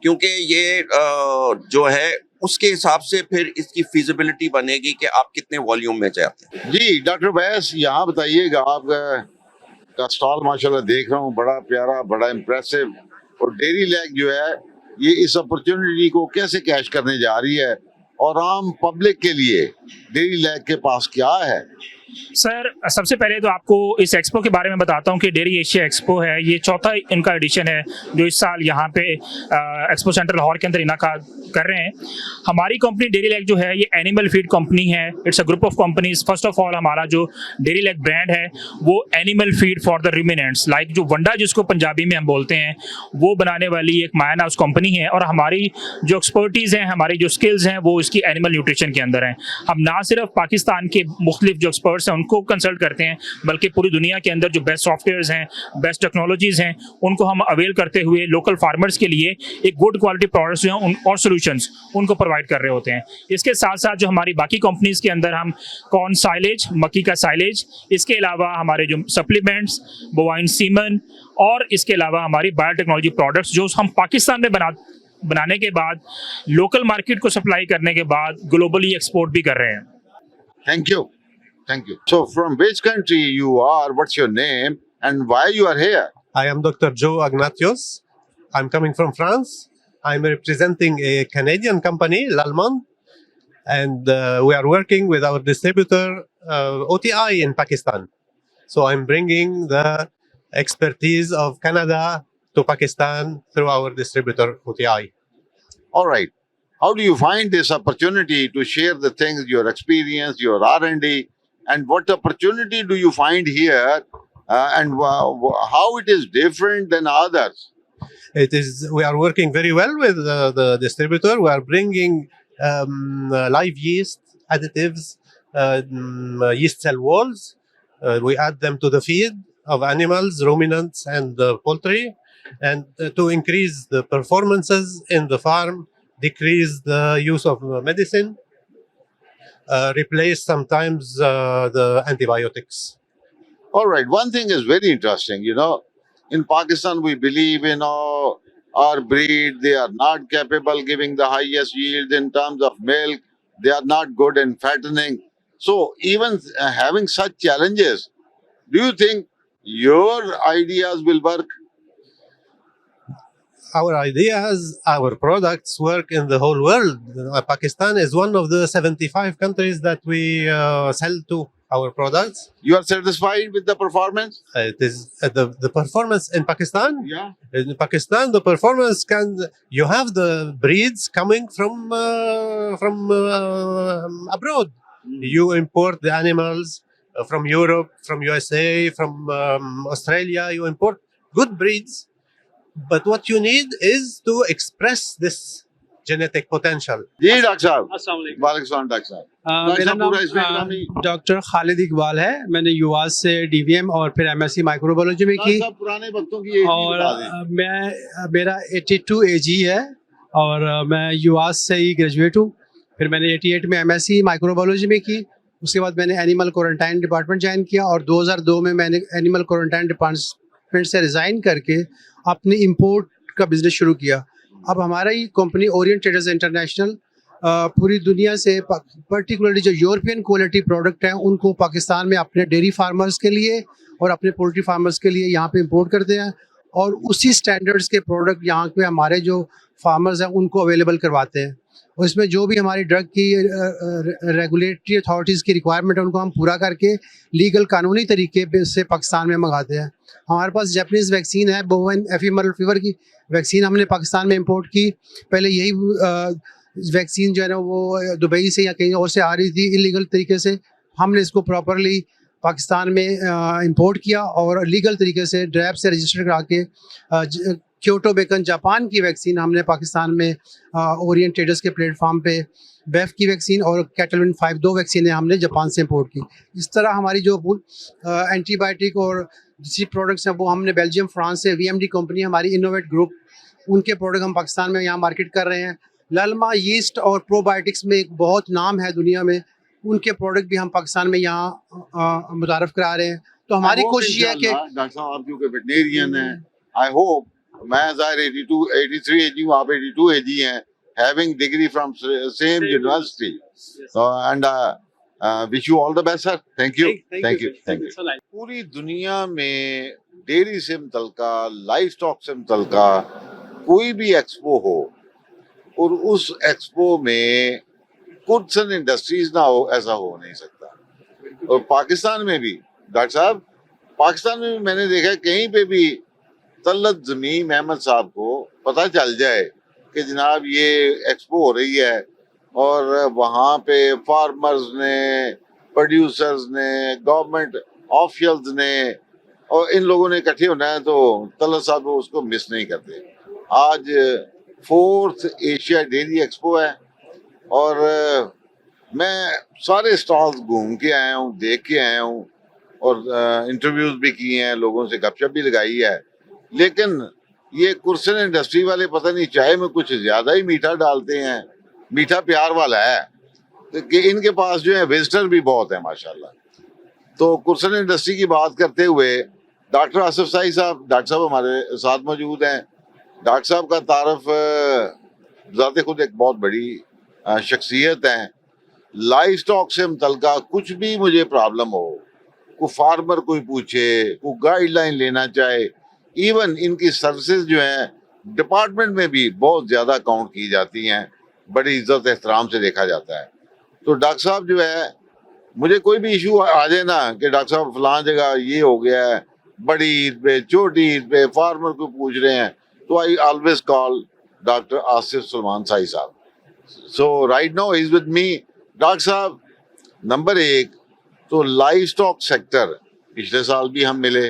क्योंकि ये जो है उसके हिसाब से फिर इसकी फिजिबिलिटी बनेगी कि आप कितने वॉल्यूम में चाहते हैं। जी डॉक्टर बैस, यहाँ बताइएगा, आप का स्टॉल माशाल्लाह देख रहा हूँ, बड़ा प्यारा, बड़ा इम्प्रेसिव। और डेयरी लैग जो है ये इस अपॉर्चुनिटी को कैसे कैश करने जा रही है, और आम पब्लिक के लिए डेयरी लैग के पास क्या है? सर, सबसे पहले तो आपको इस एक्सपो के बारे में बताता हूँ कि डेयरी एशिया एक्सपो है। ये चौथा इनका एडिशन है जो इस साल यहाँ पे एक्सपो सेंटर लाहौर के अंदर इनाकाद कर रहे हैं। हमारी कंपनी डेयरी लैग जो है ये एनिमल फीड कंपनी है। It's a group of companies. First of all हमारा जो डेयरी लैग ब्रांड है वो animal feed for the ruminants, like जो वंडा जिसको पंजाबी में हम बोलते हैं, वो बनाने वाली एक मायना उस कंपनी है। और हमारी जो एक्सपर्टीज़ हैं, हमारी जो स्किल्स हैं, वो इसकी एनिमल न्यूट्रिशन के अंदर हैं। हम ना सिर्फ पाकिस्तान के मुख्तलिफ जो एक्सपर्ट्स हैं उनको कंसल्ट करते हैं, बल्कि पूरी दुनिया के अंदर जो बेस्ट सॉफ्टवेयर्स हैं, बेस्ट टेक्नोलॉजीज हैं, उनको हम अवेल करते हुए लोकल फार्मर्स के लिए एक गुड क्वालिटी प्रोडक्ट्स जो हैं और सोल्यूशंस उनको प्रोवाइड कर रहे होते हैं। इसके साथ साथ जो हमारी बाकी कंपनीज के अंदर हम कॉर्न साइलेज, मक्की का साइलेज, इसके अलावा हमारे जो सप्लीमेंट्स, बोवाइन सीमन, और इसके अलावा हमारी बायोटेक्नोलॉजी प्रोडक्ट्स जो हम पाकिस्तान में बनाने के बाद लोकल मार्केट को सप्लाई करने के बाद ग्लोबली एक्सपोर्ट भी कर रहे हैं। Thank you. Thank you. So from which country you are, what's your name, and why you are here? I am Dr. Joe Agnatios. I'm coming from France. I'm representing a Canadian company, L'Allemande, and we are working with our distributor OTI in Pakistan. So I'm bringing the expertise of Canada to Pakistan through our distributor OTI. All right. How do you find this opportunity to share the things, your experience, your R&D, and what opportunity do you find here, and how it is different than others? It is. We are working very well with the distributor. We are bringing live yeast additives, yeast cell walls. We add them to the feed of animals, ruminants, and poultry, and to increase the performances in the farm, decrease the use of medicine, replace sometimes the antibiotics. All right. One thing is very interesting. You know, in Pakistan, we believe in our breed. They are not capable giving the highest yield in terms of milk. They are not good in fattening. So even having such challenges, do you think your ideas will work? our ideas, our products work in the whole world. Pakistan is one of the 75 countries that we sell to our products. You are satisfied with the performance? It is the performance in Pakistan. Yeah. In Pakistan, the performance you have the breeds coming from abroad. You import the animals from Europe, from USA, from Australia. You import good breeds, but what you need is to express this genetic potential. जी doctor साहब। अस्सलाम वालेकुम। वालेकुम सलाम doctor साहब। Doctor मेरा साहब नाम पूरा इसमें नाम ही- डॉक्टर खालिद इकबाल है। मैंने युवास से डीवीएम और फिर एमएससी माइक्रोबायोलॉजी में की डॉक्टर साहब पुराने वक्तों की ये और बता दें। मेरा 82 एजी है और मैं युवास से ही ग्रेजुएट हूँ। फिर मैंने 88 में एमएससी माइक्रोबायोलॉजी में की। उसके बाद मैंने एनिमल क्वारंटाइन डिपार्टमेंट ज्वाइन किया और 2002 में मैंने एनिमल क्वारंटाइन डिपार्टमेंट से रिज़ाइन करके अपनी इंपोर्ट का बिजनेस शुरू किया। अब हमारा ही कंपनी ओरिएंट ट्रेडर्स इंटरनेशनल पूरी दुनिया से पर्टिकुलरली जो यूरोपियन क्वालिटी प्रोडक्ट हैं उनको पाकिस्तान में अपने डेयरी फार्मर्स के लिए और अपने पोल्ट्री फार्मर्स के लिए यहाँ पे इंपोर्ट करते हैं और उसी स्टैंडर्ड्स के प्रोडक्ट यहाँ पे हमारे जो फार्मर्स हैं उनको अवेलेबल करवाते हैं और इसमें जो भी हमारी ड्रग की रेगुलेटरी अथॉरिटीज़ की रिक्वायरमेंट है उनको हम पूरा करके लीगल कानूनी तरीके से पाकिस्तान में मंगाते हैं। हमारे पास जैपनीज़ वैक्सीन है, बोवन एफीमरल फीवर की वैक्सीन हमने पाकिस्तान में इंपोर्ट की। पहले यही वैक्सीन जो है ना वो दुबई से या कहीं और से आ रही थी इलीगल तरीके से। हमने इसको प्रॉपरली पाकिस्तान में इंपोर्ट किया और लीगल तरीके से ड्रैब से रजिस्टर करा के क्योटो बेकन जापान की वैक्सीन हमने पाकिस्तान में ओरिएंट ट्रेडर्स के प्लेटफॉर्म पे बेफ की वैक्सीन और कैटलविन 5 दो वैक्सीनें हमने जापान से इंपोर्ट की। इस तरह हमारी जो एंटीबायोटिक और दूसरी प्रोडक्ट्स हैं वो हमने बेल्जियम फ्रांस से वीएमडी कंपनी हमारी इनोवेट ग्रुप उनके प्रोडक्ट हम पाकिस्तान में यहाँ मार्केट कर रहे हैं। ललमा यीस्ट और प्रोबायोटिक्स में एक बहुत नाम है दुनिया में, उनके प्रोडक्ट भी हम पाकिस्तान में यहाँ मुतारफ़ करा रहे हैं। तो हमारी कोशिश ये है कि डॉक्टर साहब आप क्योंकि वेटनेरियन हैं, आई होप मैं ज़ाहिर 83 एजी हूँ, आप 82 एजी हैं, having degree from same university and wish you all the best sir. Thank you thank you thank you. पूरी दुनिया में डेयरी से मुतल्लिका लाइव स्टॉक से मुतल्लिका कोई भी एक्सपो हो और उस एक्सपो में कुर्सन इंडस्ट्रीज ना हो, ऐसा हो नहीं सकता। और पाकिस्तान में भी डॉक्टर साहब, पाकिस्तान में भी मैंने देखा कहीं पे भी तलत ज़मीम अहमद साहब को पता चल जाए कि जनाब ये एक्सपो हो रही है और वहाँ पे फार्मर्स ने, प्रोड्यूसर्स ने, गवर्नमेंट ऑफिशियल्स ने और इन लोगों ने इकट्ठे होना है तो तलत साहब उसको मिस नहीं करते। आज 4th एशिया डेयरी एक्सपो है और मैं सारे स्टॉल्स घूम के आया हूँ, देख के आया हूँ और इंटरव्यूज भी किए हैं, लोगों से गपशप भी लगाई है। लेकिन ये कुर्सन इंडस्ट्री वाले पता नहीं चाय में कुछ ज्यादा ही मीठा डालते हैं, मीठा प्यार वाला है तो कि इनके पास जो है विजिटर भी बहुत है माशाल्लाह। तो कुर्सन इंडस्ट्री की बात करते हुए डॉक्टर आसिफ साई साहब, डॉक्टर साहब हमारे साथ मौजूद हैं। डॉक्टर साहब का तारफ ज़ाते खुद एक बहुत बड़ी शख्सियत हैं। लाइव स्टॉक से मुतल्लिका कुछ भी मुझे प्रॉब्लम हो, कोई फार्मर कोई पूछे, कोई गाइडलाइन लेना चाहे, इवन इनकी सर्विसेज जो हैं डिपार्टमेंट में भी बहुत ज़्यादा काउंट की जाती हैं, बड़ी इज्जत एहतराम से देखा जाता है। तो डॉक्टर साहब जो है, मुझे कोई भी इशू आ जाए ना कि डॉक्टर साहब फलां जगह ये हो गया है, बड़ी ईद पे, छोटी ईद पे फार्मर को पूछ रहे हैं, तो I always call doctor Asif Salman Sai साहब। So right now is with me. Doctor साहब, नंबर 1 तो लाइव स्टॉक सेक्टर, पिछले साल भी हम मिले,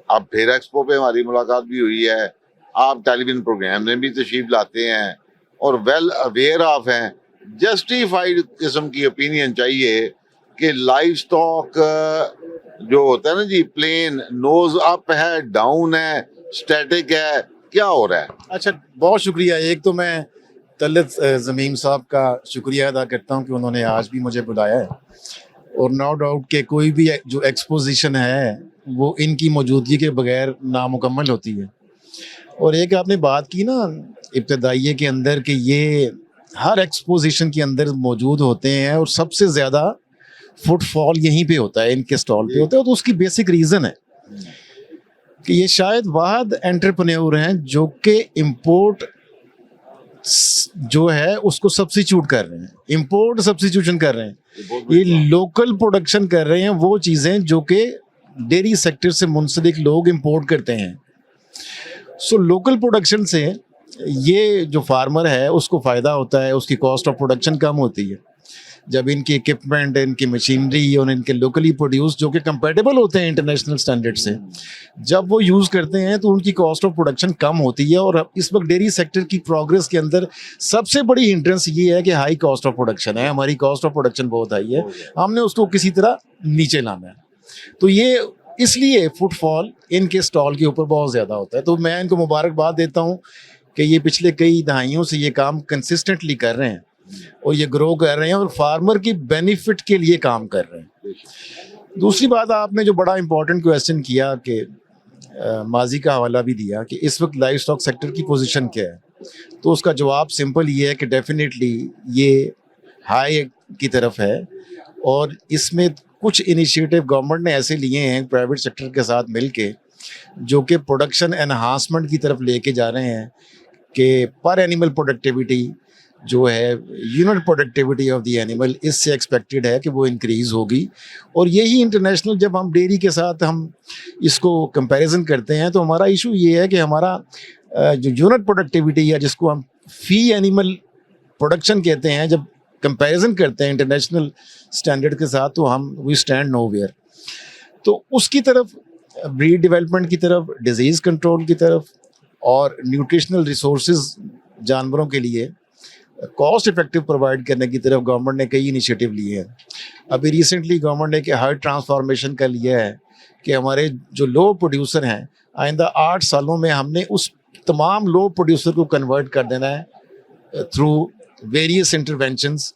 अब फिर एक्सपो पे हमारी मुलाकात भी हुई है, आप टेलीविजन प्रोग्राम में भी तशरीफ लाते हैं और वेल अवेयर ऑफ हैं। जस्टिफाइड किस्म की ओपिनियन चाहिए कि लाइव स्टॉक जो होता है ना जी, प्लेन नोज अप है, डाउन है, स्टैटिक है, क्या हो रहा है? अच्छा, बहुत शुक्रिया। एक तो मैं तलत ज़मीम साहब का शुक्रिया अदा करता हूँ कि उन्होंने आज भी मुझे बुलाया है और नो डाउट कि कोई भी जो एक्सपोजिशन है वो इनकी मौजूदगी के बगैर नामुकम्मल होती है। और एक आपने बात की ना इब्तदाइये के अंदर कि ये हर एक्सपोजिशन के अंदर मौजूद होते हैं और सबसे ज़्यादा फुटफॉल यहीं पे होता है, इनके स्टॉल पे होता है, तो उसकी बेसिक रीज़न है। कि ये शायद वाहद एंटरप्रेन्योर हैं जो कि इंपोर्ट जो है उसको सब्स्टिट्यूट कर रहे हैं, इंपोर्ट सब्स्टिट्यूशन कर रहे हैं। ये लोकल प्रोडक्शन कर रहे हैं, वो चीज़ें जो कि डेयरी सेक्टर से मुंसलिक लोग इंपोर्ट करते हैं। सो लोकल प्रोडक्शन से ये जो फार्मर है उसको फ़ायदा होता है, उसकी कॉस्ट ऑफ प्रोडक्शन कम होती है। जब इनकी इक्विपमेंट, इनकी मशीनरी और इनके लोकली प्रोड्यूस जो कि कंपेटेबल होते हैं इंटरनेशनल स्टैंडर्ड से, जब वो यूज़ करते हैं तो उनकी कॉस्ट ऑफ प्रोडक्शन कम होती है। और इस वक्त डेयरी सेक्टर की प्रोग्रेस के अंदर सबसे बड़ी हिंड्रेंस ये है कि हाई कॉस्ट ऑफ प्रोडक्शन है, हमारी कॉस्ट ऑफ प्रोडक्शन बहुत हाई है, हमने उसको किसी तरह नीचे लाना है। तो ये इसलिए फुटफॉल इनके स्टॉल के ऊपर बहुत ज़्यादा होता है। तो मैं इनको मुबारकबाद देता हूँ कि ये पिछले कई दहाइयों से ये काम कंसिस्टेंटली कर रहे हैं और ये ग्रो कर रहे हैं और फार्मर की बेनिफिट के लिए काम कर रहे हैं। दूसरी बात, आपने जो बड़ा इंपॉर्टेंट क्वेश्चन किया कि माजी का हवाला भी दिया कि इस वक्त लाइव स्टॉक सेक्टर की पोजीशन क्या है, तो उसका जवाब सिंपल ये है कि डेफिनेटली ये हाई की तरफ है। और इसमें कुछ इनिशिएटिव गवर्नमेंट ने ऐसे लिए हैं प्राइवेट सेक्टर के साथ मिलके जो कि प्रोडक्शन एनहांसमेंट की तरफ लेके जा रहे हैं कि पर एनिमल प्रोडक्टिविटी जो है, unit productivity of the animal, इससे एक्सपेक्टेड है कि वो इंक्रीज़ होगी। और यही इंटरनेशनल, जब हम डेयरी के साथ हम इसको कंपैरिजन करते हैं तो हमारा इशू ये है कि हमारा जो यूनिट प्रोडक्टिविटी है, जिसको हम फी एनिमल प्रोडक्शन कहते हैं, जब कंपैरिजन करते हैं इंटरनेशनल स्टैंडर्ड के साथ तो हम वी स्टैंड नोवेयर। तो उसकी तरफ, ब्रीड डेवलपमेंट की तरफ, डिजीज़ कंट्रोल की तरफ और न्यूट्रिशनल रिसोर्सेज जानवरों के लिए कॉस्ट इफेक्टिव प्रोवाइड करने की तरफ गवर्नमेंट ने कई इनिशिएटिव लिए हैं। अभी रिसेंटली गवर्नमेंट ने कि हर ट्रांसफॉर्मेशन का लिया है कि हमारे जो लो प्रोड्यूसर हैं, आइंदा 8 सालों में हमने उस तमाम लो प्रोड्यूसर को कन्वर्ट कर देना है थ्रू वेरियस इंटरवेंशंस,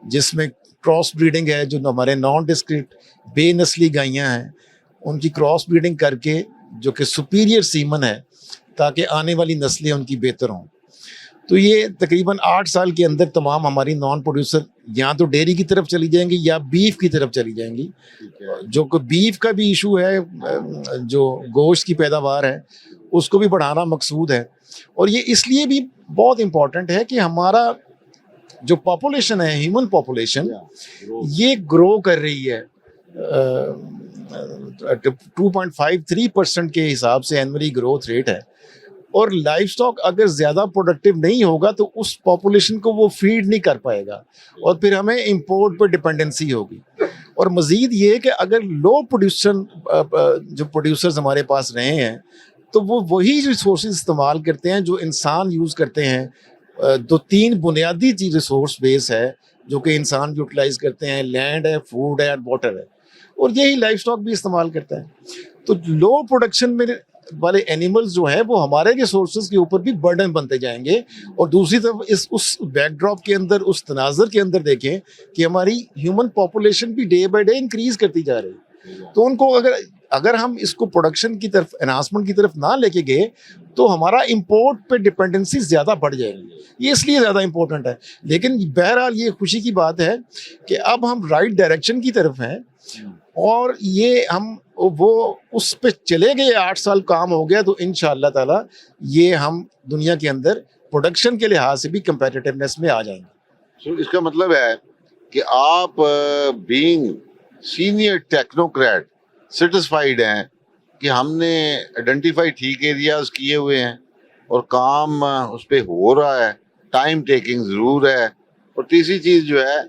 जिसमें क्रॉस ब्रीडिंग है, जो हमारे नॉन डिस्क्रीट बेनस्ली गायें हैं उनकी क्रॉस ब्रीडिंग करके जो कि सुपीरियर सीमन है, ताकि आने वाली नस्लें उनकी बेहतर हों। तो ये तकरीबन 8 साल के अंदर तमाम हमारी नॉन प्रोड्यूसर या तो डेयरी की तरफ चली जाएंगी या बीफ की तरफ चली जाएंगी। जो कि बीफ का भी इशू है, जो गोश्त की पैदावार है उसको भी बढ़ाना मकसूद है। और ये इसलिए भी बहुत इम्पॉर्टेंट है कि हमारा जो पॉपुलेशन है, ह्यूमन पॉपुलेशन, ये ग्रो कर रही है 2.53% के हिसाब से एनुअली ग्रोथ रेट है। और लाइव स्टॉक अगर ज़्यादा प्रोडक्टिव नहीं होगा तो उस पॉपुलेशन को वो फीड नहीं कर पाएगा और फिर हमें इंपोर्ट पर डिपेंडेंसी होगी। और मज़ीद ये कि अगर लो प्रोड्यूशन जो प्रोड्यूसर्स हमारे पास रहे हैं तो वो वही रिसोर्स इस्तेमाल करते हैं जो इंसान यूज़ करते हैं। 2-3 बुनियादी चीज़ रिसोर्स बेस है जो कि इंसान यूटिलाइज करते हैं, लैंड है, फूड है, वाटर है, और यही लाइव स्टॉक भी इस्तेमाल करता है। तो लो प्रोडक्शन में वाले एनिमल्स जो है वो हमारे रिसोर्सेज के ऊपर भी बर्डन बनते जाएंगे। और दूसरी तरफ उस बैकड्रॉप के अंदर, उस तनाज़र के अंदर देखें कि हमारी ह्यूमन पॉपुलेशन भी डे बाय डे इंक्रीज करती जा रही है। तो उनको अगर हम इसको प्रोडक्शन की तरफ, एनहांसमेंट की तरफ ना लेके गए तो हमारा इंपोर्ट पे डिपेंडेंसी ज़्यादा बढ़ जाएगी। ये इसलिए ज़्यादा इंपॉर्टेंट है। लेकिन बहरहाल ये खुशी की बात है कि अब हम राइट डायरेक्शन की तरफ हैं और ये हम वो उस पे चले गए। 8 साल काम हो गया तो इंशाअल्लाह ताला ये हम दुनिया के अंदर प्रोडक्शन के लिहाज से भी कंपेटिटिवनेस में आ जाएंगे। So, इसका मतलब है कि आप बीइंग सीनियर टेक्नोक्रेट सेटिस्फाइड हैं कि हमने आइडेंटिफाई ठीक एरियाज किए हुए हैं और काम उस पर हो रहा है। टाइम टेकिंग ज़रूर है। और तीसरी चीज़ जो है,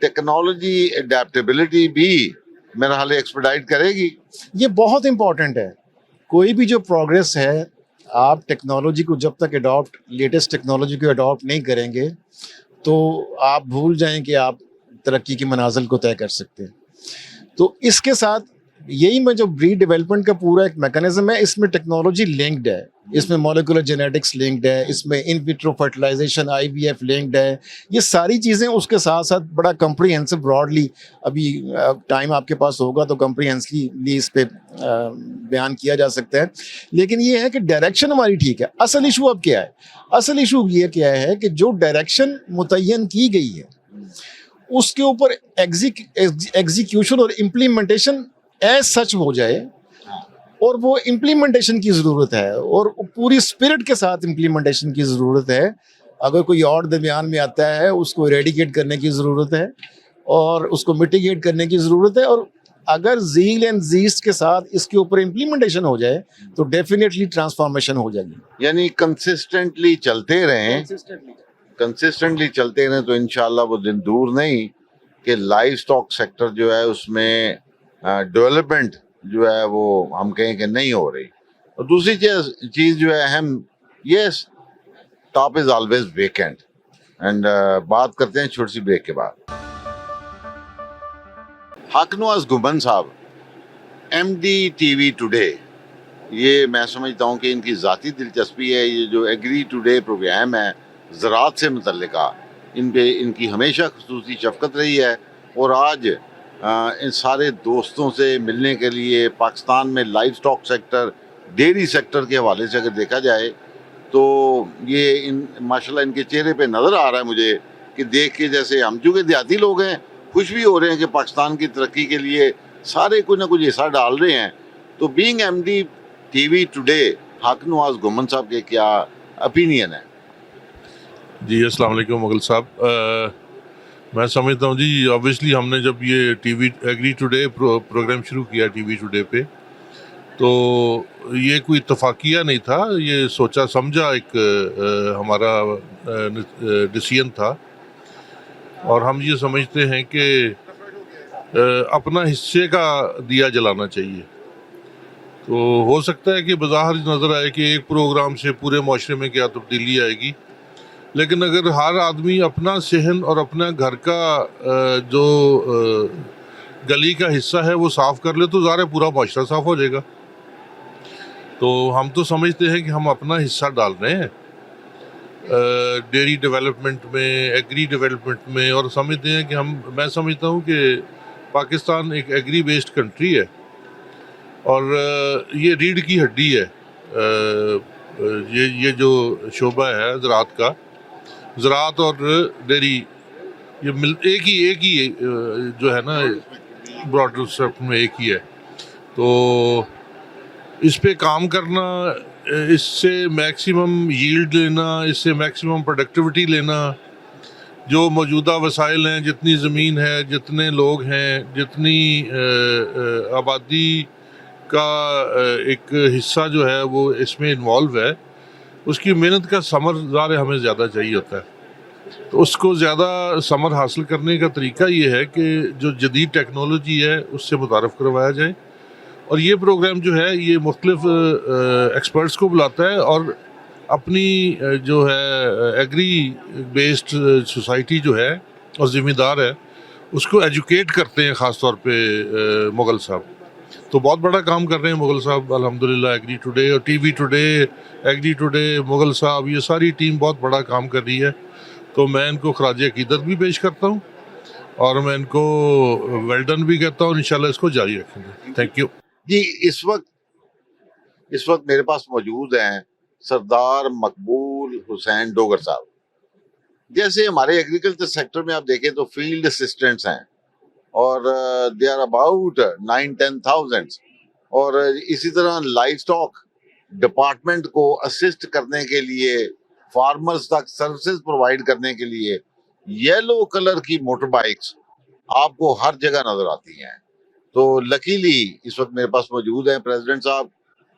टेक्नोलॉजी एडेप्टेबिलिटी भी मेरा हाल एक्सपेडाइट करेगी। ये बहुत इंपॉर्टेंट है। कोई भी जो प्रोग्रेस है, आप टेक्नोलॉजी को जब तक अडॉप्ट, लेटेस्ट टेक्नोलॉजी को अडॉप्ट नहीं करेंगे तो आप भूल जाएं कि आप तरक्की की मनाजिल को तय कर सकते हैं। तो इसके साथ यही में जो ब्रीड डेवलपमेंट का पूरा एक मैकेनिज्म है, इसमें टेक्नोलॉजी लिंक्ड है, इसमें मॉलिक्यूलर जेनेटिक्स लिंक्ड है, इसमें in vitro fertilization IVF linked है। ये सारी चीज़ें उसके साथ साथ बड़ा कम्प्रीहेंसिव, ब्रॉडली, अभी टाइम आपके पास होगा तो कम्प्रीहेंसिवली इस पे बयान किया जा सकता है। लेकिन ये है कि डायरेक्शन हमारी ठीक है। असल इशू अब क्या है? असल इशू ये क्या है कि जो डायरेक्शन मुतय्यन की गई है उसके ऊपर एग्जीक्यूशन और इम्प्लीमेंटेशन एज सच हो जाए और वो इम्प्लीमेंटेशन की ज़रूरत है और पूरी स्पिरिट के साथ इम्प्लीमेंटेशन की ज़रूरत है। अगर कोई और दरमियान में आता है उसको इरेडिकेट करने की ज़रूरत है और उसको मिटिगेट करने की ज़रूरत है, और अगर ज़ील एंड ज़ीस्ट के साथ इसके ऊपर इम्प्लीमेंटेशन हो जाए तो डेफिनेटली ट्रांसफॉर्मेशन हो जाएगी। यानी कंसिस्टेंटली चलते रहें, कंसिस्टेंटली चलते रहें तो इंशाल्लाह वो दिन दूर नहीं कि लाइव स्टॉक सेक्टर जो है उसमें डेवलपमेंट जो है वो हम कहें कि नहीं हो रही। और दूसरी चीज़ जो है अहम, yes top is always vacant. And बात करते हैं छोटी सी ब्रेक के बाद। हक नवाज गुमन साहब, एमडी टीवी टुडे, ये मैं समझता हूँ कि इनकी ज़ाती दिलचस्पी है। ये जो एग्री टुडे प्रोग्राम है ज़राअत से मुतल्लिका, इन पे इनकी हमेशा खुसूसी शफ़क़त रही है। और आज इन सारे दोस्तों से मिलने के लिए पाकिस्तान में live stock sector, dairy sector के हवाले से अगर देखा जाए तो ये इन माशाल्लाह इनके चेहरे पे नज़र आ रहा है मुझे कि देख के, जैसे हम चूँकि देहाती लोग हैं खुश भी हो रहे हैं कि पाकिस्तान की तरक्की के लिए सारे कुछ ना कुछ हिस्सा डाल रहे हैं। तो बीइंग एमडी टीवी टुडे, हक नवाज गुमन साहब के क्या ओपिनियन है? जी अस्सलाम वालेकुम मुगल साहब। मैं समझता हूँ जी, ऑब्वियसली हमने जब ये टीवी एग्री टुडे प्रोग्राम शुरू किया टीवी टुडे पे, तो ये कोई इत्तफाकिया नहीं था, ये सोचा समझा एक हमारा डिसीजन था। और हम ये समझते हैं कि अपना हिस्से का दिया जलाना चाहिए। तो हो सकता है कि बज़ाहिर नज़र आए कि एक प्रोग्राम से पूरे माशरे में क्या तब्दीली आएगी, लेकिन अगर हर आदमी अपना सहन और अपना घर का जो गली का हिस्सा है वो साफ़ कर ले तो ज़ाहिर पूरा माशरा साफ़ हो जाएगा। तो हम तो समझते हैं कि हम अपना हिस्सा डाल रहे हैं डेयरी डेवलपमेंट में, एग्री डेवलपमेंट में, और समझते हैं कि मैं समझता हूँ कि पाकिस्तान एक एग्री बेस्ड कंट्री है और ये रीढ़ की हड्डी है। ये जो शोबा है ज़राअत का, ज़राअत और डेयरी ये एक ही जो है ना ब्रॉडर स्ट्रक्ट में एक ही है। तो इस पे काम करना, इससे मैक्सिमम यील्ड लेना, इससे मैक्सिमम प्रोडक्टिविटी लेना, जो मौजूदा वसाइल हैं, जितनी ज़मीन है, जितने लोग हैं, जितनी आबादी का एक हिस्सा जो है वो इसमें इन्वॉल्व है, उसकी मेहनत का समर ज़ाहिर हमें ज़्यादा चाहिए होता है। तो उसको ज़्यादा समर हासिल करने का तरीका ये है कि जो जदीद टेक्नोलॉजी है उससे मुतारफ़ करवाया जाए। और ये प्रोग्राम जो है ये मुख्तलिफ एक्सपर्ट्स को बुलाता है और अपनी जो है एग्री बेस्ड सोसाइटी जो है और ज़िम्मेदार है उसको एजुकेट करते हैं, ख़ास तौर पे मुगल साहब। तो बहुत बड़ा काम कर रहे हैं मुगल साहब अल्हम्दुलिल्लाह। एग्री टुडे और TV Today, Agri Today, Mughal साहब, ये सारी टीम बहुत बड़ा काम कर रही है। तो मैं इनको खराज अकीदत भी पेश करता हूँ और मैं इनको वेल्डन भी कहता हूँ। इंशाल्लाह इसको जारी रखेंगे। थैंक यू जी। इस वक्त मेरे पास मौजूद हैं सरदार मकबूल हुसैन डोगर साहब। जैसे हमारे एग्रीकल्चर सेक्टर में आप देखें तो फील्ड असिस्टेंट्स हैं और दे आर अबाउट 9-10,000, और इसी तरह लाइव स्टॉक डिपार्टमेंट को असिस्ट करने के लिए, फार्मर्स तक सर्विसेज प्रोवाइड करने के लिए येलो कलर की मोटर बाइक्स आपको हर जगह नजर आती हैं। तो लकीली इस वक्त मेरे पास मौजूद हैं प्रेसिडेंट साहब,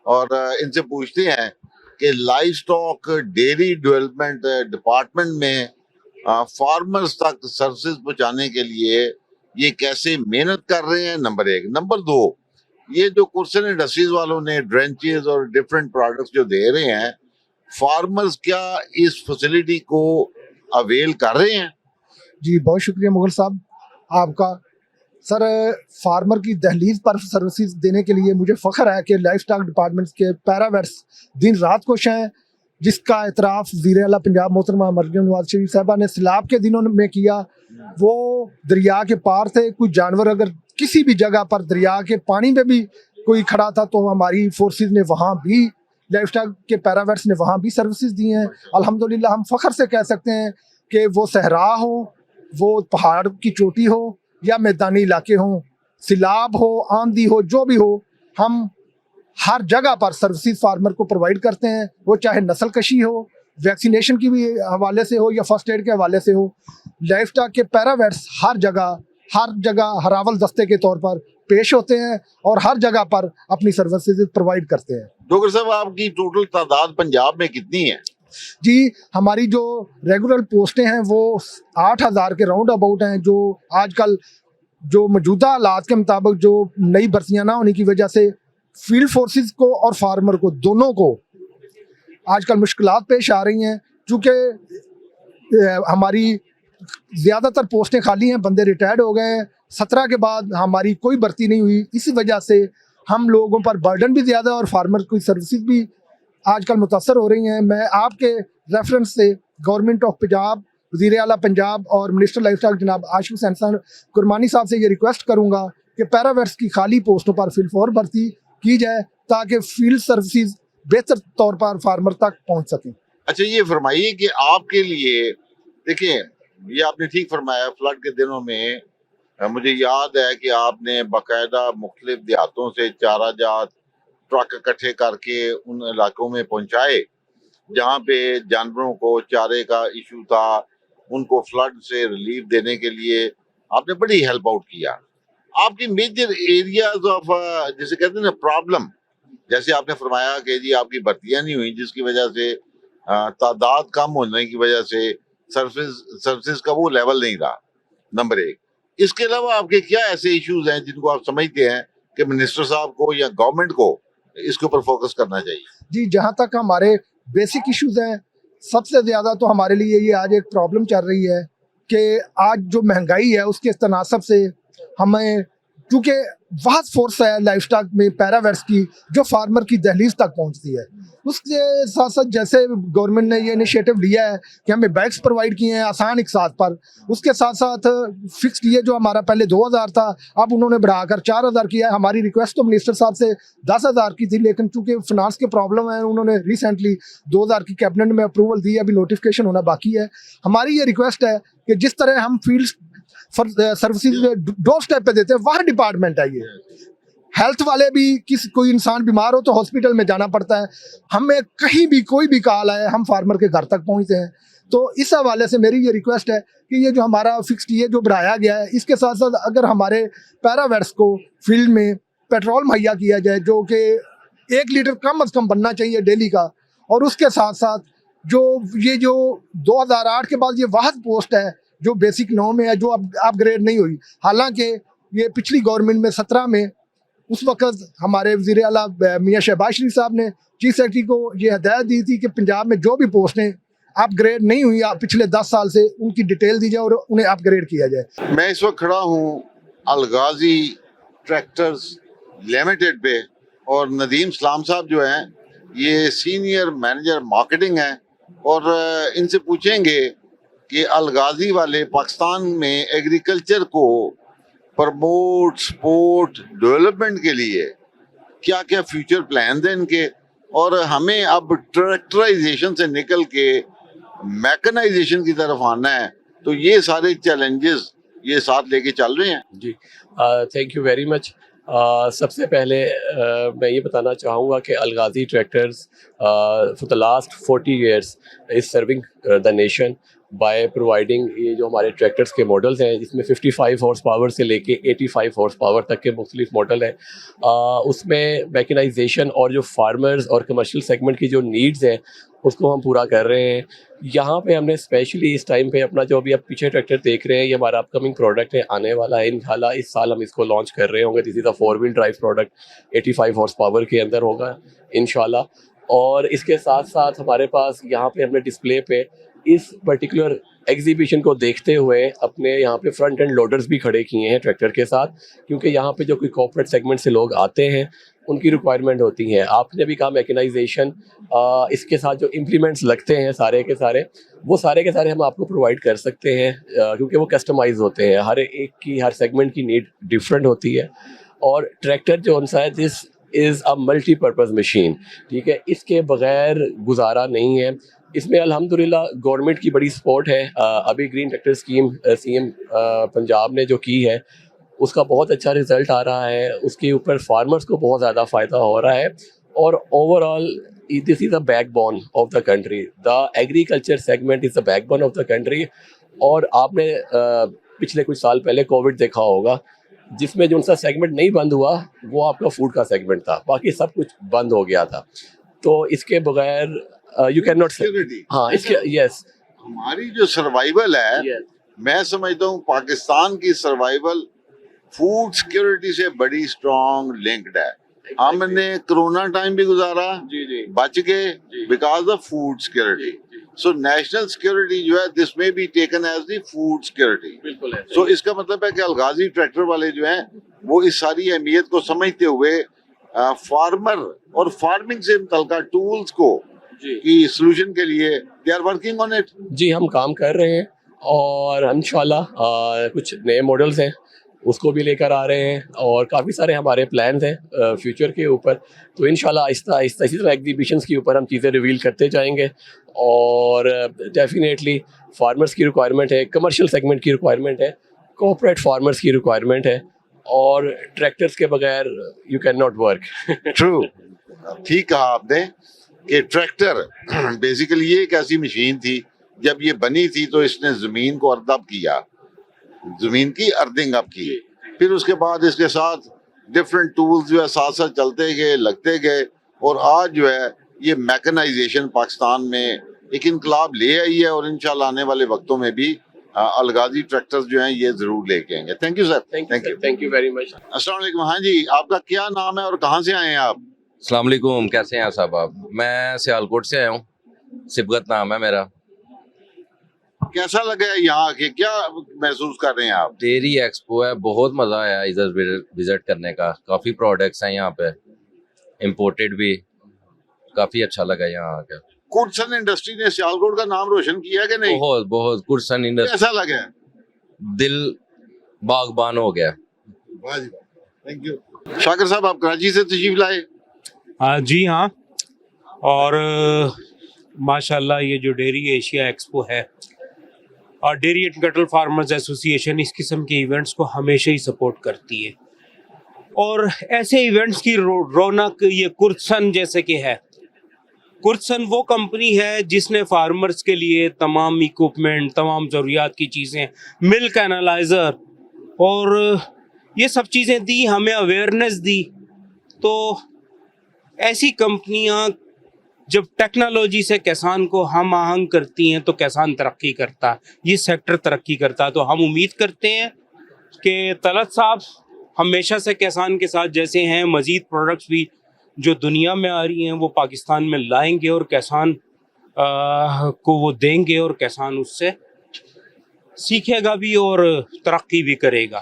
और इनसे पूछते हैं कि live stock dairy development department में फार्मर्स तक सर्विसेज पहुंचाने के लिए ये कैसे मेहनत कर रहे हैं, नंबर 1। नंबर 2, ये जो कुर्सन इंडस्ट्रीज वालों ने ड्रेंचेस और डिफरेंट प्रोडक्ट्स जो दे रहे हैं, फार्मर्स क्या इस फैसिलिटी को अवेल कर रहे हैं? जी बहुत शुक्रिया मुगल साहब आपका। सर, फार्मर की दहलीज पर सर्विसेज देने के लिए मुझे फ़ख्र है कि लाइफ स्टॉक डिपार्टमेंट्स के पैरावेट्स दिन रात कोश हैं, जिसका एतराफ़ ज़ीर आला पंजाब मोहतरमा मरयम नवाज शरीफ साहबा ने सैलाब के दिनों में किया। वो दरिया के पार थे, कुछ जानवर अगर किसी भी जगह पर दरिया के पानी में भी कोई खड़ा था तो हमारी फोर्सेस ने वहाँ भी, लाइफ स्टॉक के पैरावेट्स ने वहाँ भी सर्विसेज दी हैं। अल्हम्दुलिल्लाह हम फ़ख्र से कह सकते हैं कि वो सहरा हो, वो पहाड़ की चोटी हो या मैदानी इलाके हों, सिलाब हो, आंधी हो, जो भी हो, हम हर जगह पर सर्विसेज फार्मर को प्रोवाइड करते हैं, वो चाहे नस्ल कशी हो, वैक्सीनेशन की भी हवाले से हो या फर्स्ट एड के हवाले से हो। लाइफ स्टॉक के पैरावेट्स हर जगह हरावल दस्ते के तौर पर पेश होते हैं और हर जगह पर अपनी सर्विसेज प्रोवाइड करते हैं। डॉक्टर साहब, आपकी टोटल तादाद पंजाब में कितनी है? जी, हमारी जो रेगुलर पोस्टें हैं वो 8,000 के राउंड अबाउट हैं, जो आजकल जो मौजूदा हालात के मुताबिक जो नई भर्तियाँ ना होने की वजह से फील्ड फोर्सेस को और फार्मर को दोनों को आजकल मुश्किलात पेश आ रही हैं, चूँकि हमारी ज़्यादातर पोस्टें खाली हैं, बंदे रिटायर्ड हो गए हैं। 17 के बाद हमारी कोई भर्ती नहीं हुई, इसी वजह से हम लोगों पर बर्डन भी ज़्यादा और फार्मर की सर्विसेज भी आजकल मुतासर हो रही हैं। मैं आपके रेफरेंस से गवर्नमेंट ऑफ पंजाब, वज़ीर आला पंजाब और मिनिस्टर लाइफ स्टॉक जनाब आशिफ हुसैन कुरमानी साहब से ये रिक्वेस्ट करूँगा कि पैरावेट्स की खाली पोस्टों पर फिलफौर भर्ती की जाए ताकि फील्ड सर्विसेज बेहतर तौर पर फार्मर तक पहुँच सकें। अच्छा, ये फरमाइए कि आपके लिए, देखिए ये आपने ठीक फरमाया, फ्लड के दिनों में मुझे याद है कि आपने बाकायदा मुख्तलिफ देहातों से चारा जात ट्रक इकट्ठे करके उन इलाकों में पहुंचाए जहाँ पे जानवरों को चारे का इशू था, उनको फ्लड से रिलीफ देने के लिए आपने बड़ी हेल्प आउट किया। आपकी मेजर एरियाज ऑफ जिसे कहते हैं ना प्रॉब्लम, जैसे आपने फरमाया कि जी आपकी भर्तियां नहीं हुई जिसकी वजह से तादाद कम होने की वजह से सर्विसेज का वो लेवल नहीं रहा, नंबर 1। इसके अलावा आपके क्या ऐसे इश्यूज हैं जिनको आप समझते हैं कि मिनिस्टर साहब को या गवर्नमेंट को इसके ऊपर फोकस करना चाहिए? जी, जहाँ तक हमारे बेसिक इश्यूज हैं, सबसे ज़्यादा तो हमारे लिए ये आज एक प्रॉब्लम चल रही है कि आज जो महंगाई है उसके तनासब से हमें, क्योंकि वास्ट फोर्स है लाइफ स्टॉक में पैरावेट्स की जो फार्मर की दहलीज तक पहुंचती है, उसके साथ साथ जैसे गवर्नमेंट ने ये इनिशिएटिव लिया है कि हमें बैग्स प्रोवाइड किए हैं आसान एक साथ पर, उसके साथ साथ फिक्स्ड ये जो हमारा पहले 2,000 था अब उन्होंने बढ़ाकर 4,000 किया है। हमारी रिक्वेस्ट तो मिनिस्टर साहब से 10,000 की थी, लेकिन चूंकि फिनांस के प्रॉब्लम है उन्होंने रिसेंटली 2,000 की कैबिनेट में अप्रूवल दी, अभी नोटिफिकेशन होना बाकी है। हमारी ये रिक्वेस्ट है कि जिस तरह हम फील्ड सर्विसेज डोर स्टेप पे देते हैं, वहाँ डिपार्टमेंट है ये। हेल्थ वाले भी, कोई इंसान बीमार हो तो हॉस्पिटल में जाना पड़ता है, हमें कहीं भी कोई भी कॉल आए हम फार्मर के घर तक पहुँचते हैं। तो इस हवाले से मेरी ये रिक्वेस्ट है कि ये जो हमारा फिक्स्ड ये जो बढ़ाया गया है, इसके साथ साथ अगर हमारे पैरावेट्स को फील्ड में पेट्रोल मुहैया किया जाए जो कि 1 लीटर कम अज़ कम बनना चाहिए डेली का, और उसके साथ साथ ये जो 2008 के बाद ये वाहद पोस्ट है जो बेसिक 9 में है जो अब अपग्रेड नहीं हुई, हालांकि ये पिछली गवर्नमेंट में 17 में उस वक्त हमारे वज़ीर आला मियां शहबाज शरीफ साहब ने चीफ सेक्रेटरी को ये हदायत दी थी कि पंजाब में जो भी पोस्टें अपग्रेड नहीं हुई पिछले 10 साल से उनकी डिटेल दी जाए और उन्हें अपग्रेड किया जाए। मैं इस वक्त खड़ा हूँ अलगाजी ट्रैक्टर्स लिमिटेड पे, और नदीम सलाम साहब जो हैं ये सीनियर मैनेजर मार्केटिंग हैं, और इनसे पूछेंगे कि अलगाजी वाले पाकिस्तान में एग्रीकल्चर को प्रमोट सपोर्ट डेवलपमेंट के लिए क्या क्या फ्यूचर प्लान हैं इनके, और हमें अब ट्रैक्टराइजेशन से निकल के मैकेनाइजेशन की तरफ आना है, तो ये सारे चैलेंजेस ये साथ लेके चल रहे हैं। जी, थैंक यू वेरी मच। सबसे पहले मैं ये बताना चाहूँगा कि Alghazi tractors for the last 40 years is serving the nation by providing ये जो हमारे ट्रैक्टर्स के मॉडल्स हैं, जिसमें 55 हॉर्स पावर से लेके 85 हॉर्स पावर तक के मुख्तलिफ मॉडल हैं। उसमें मैकेनाइजेशन और जो फार्मर्स और कमर्शियल सेगमेंट की जो नीड्स हैं उसको हम पूरा कर रहे हैं। यहाँ पे हमने स्पेशली इस टाइम पे अपना जो अभी आप पीछे ट्रैक्टर देख रहे हैं, ये हमारा अपकमिंग प्रोडक्ट है, आने वाला है इंशाल्लाह इस साल हम इसको लॉन्च कर रहे होंगे। This is a 4-wheel drive product, 85 horse power के अंदर होगा इंशाल्लाह। और इसके साथ साथ हमारे पास यहाँ पे हमने डिस्प्ले पे इस पर्टिकुलर एग्जीबिशन को देखते हुए अपने यहाँ पे फ्रंट एंड लोडर्स भी खड़े किए हैं ट्रैक्टर के साथ, क्योंकि यहाँ पे जो कोई कॉर्पोरेट सेगमेंट से लोग आते हैं उनकी रिक्वायरमेंट होती है। आपने भी कहा मैकेनाइजेशन, इसके साथ जो इम्प्लीमेंट्स लगते हैं सारे के सारे हम आपको प्रोवाइड कर सकते हैं, क्योंकि वो कस्टमाइज होते हैं, हर एक की हर सेगमेंट की नीड डिफरेंट होती है। और ट्रैक्टर जो उनसा है, this is a multipurpose machine, ठीक है, इसके बगैर गुजारा नहीं है। इसमें अल्हम्दुलिल्लाह गवर्नमेंट की बड़ी सपोर्ट है। अभी green tractor scheme CM Punjab ने जो की है उसका बहुत अच्छा रिजल्ट आ रहा है, उसके ऊपर फार्मर्स को बहुत ज़्यादा फ़ायदा हो रहा है और overall this is the backbone of the country. The agriculture segment is the backbone of the country. और आपने पिछले कुछ साल पहले कोविड देखा होगा, जिसमें जो उनका सेगमेंट नहीं बंद हुआ वो आपका फूड का सेगमेंट था, बाकी सब कुछ बंद हो गया था। तो इसके बगैर यू कैन नॉट। हाँ, इसके यस, हमारी जो सर्वाइवल है, मैं समझता हूँ पाकिस्तान की सर्वाइवल फूड सिक्योरिटी से बड़ी स्ट्रॉन्ग लिंक्ड है। हमने कोरोना टाइम भी गुजारा, बच गए because of food security. So national security जो है this may be taken as the food security. So इसका मतलब है कि अलगाजी ट्रैक्टर वाले जो हैं वो इस सारी अहमियत को समझते हुए फार्मर और फार्मिंग से मुतल्लिका टूल्स को की सॉल्यूशन के लिए they are working on it. जी, हम काम कर रहे हैं और इंशाल्लाह कुछ नए मॉडल्स हैं उसको भी लेकर आ रहे हैं और काफ़ी सारे हमारे प्लान्स हैं फ्यूचर के ऊपर। तो इंशाल्लाह आहिस्ता आहिस्ता इसी तरह एग्जीबिशंस के ऊपर हम चीज़ें रिवील करते जाएंगे और डेफिनेटली फार्मर्स की रिक्वायरमेंट है, कमर्शियल सेगमेंट की रिक्वायरमेंट है, कॉर्पोरेट फार्मर्स की रिक्वायरमेंट है और ट्रैक्टर्स के बगैर you can not work. True, ठीक कहा आपने कि ट्रैक्टर बेसिकली ये एक ऐसी मशीन थी, जब ये बनी थी तो इसने जमीन को अर्दब किया, जमीन की अर्दिंग अप की, फिर उसके बाद इसके साथ डिफरेंट टूल्स जो है साथ साथ चलते गए, लगते गए और आज जो है ये मैकेनाइजेशन पाकिस्तान में एक इनकलाब ले आई है और इंशाल्लाह आने वाले वक्तों में भी अलगाजी ट्रैक्टर्स जो हैं ये जरूर लेके आएंगे। Thank you sir. Thank you very much. अस्सलाम वालेकुम। हाँ जी, आपका क्या नाम है और कहाँ से आए हैं आप? अस्सलाम वालेकुम, कैसे हैं साहब आप? मैं सियालकोट से आया हूँ, सिबगत नाम है मेरा। कैसा लगा है यहाँ आके, क्या महसूस कर रहे हैं आप? डेयरी एक्सपो है, बहुत मजा आया इधर विजिट करने का। काफी प्रोडक्ट्स हैं यहाँ पे, इम्पोर्टेड भी, काफी अच्छा लगा यहाँ आके। कुर्सन इंडस्ट्री ने सियालकोट का नाम रोशन किया कि नहीं? बहुत बहुत। कुर्सन इंडस्ट्री कैसा लगा? दिल बागबान हो गया। Thank you. शाकिर साहब, आप कराची से तशरीफ लाए? जी हाँ, और माशाल्लाह ये जो डेयरी एशिया एक्सपो है और dairy and cattle farmers association इस किस्म के इवेंट्स को हमेशा ही सपोर्ट करती है और ऐसे इवेंट्स की रौनक ये कुर्सन जैसे कि है। कुर्सन वो कंपनी है जिसने फार्मर्स के लिए तमाम इक्विपमेंट, तमाम ज़रूरियात की चीज़ें, मिल्क एनालाइज़र और ये सब चीज़ें दी, हमें अवेयरनेस दी। तो ऐसी कंपनियां जब टेक्नोलॉजी से किसान को हम आहंग करती हैं तो किसान तरक्की करता है, ये सेक्टर तरक्की करता है। तो हम उम्मीद करते हैं कि तलत साहब हमेशा से किसान के साथ जैसे हैं, मज़ीद प्रोडक्ट्स भी जो दुनिया में आ रही हैं वो पाकिस्तान में लाएंगे और किसान को वो देंगे और किसान उससे सीखेगा भी और तरक्की भी करेगा।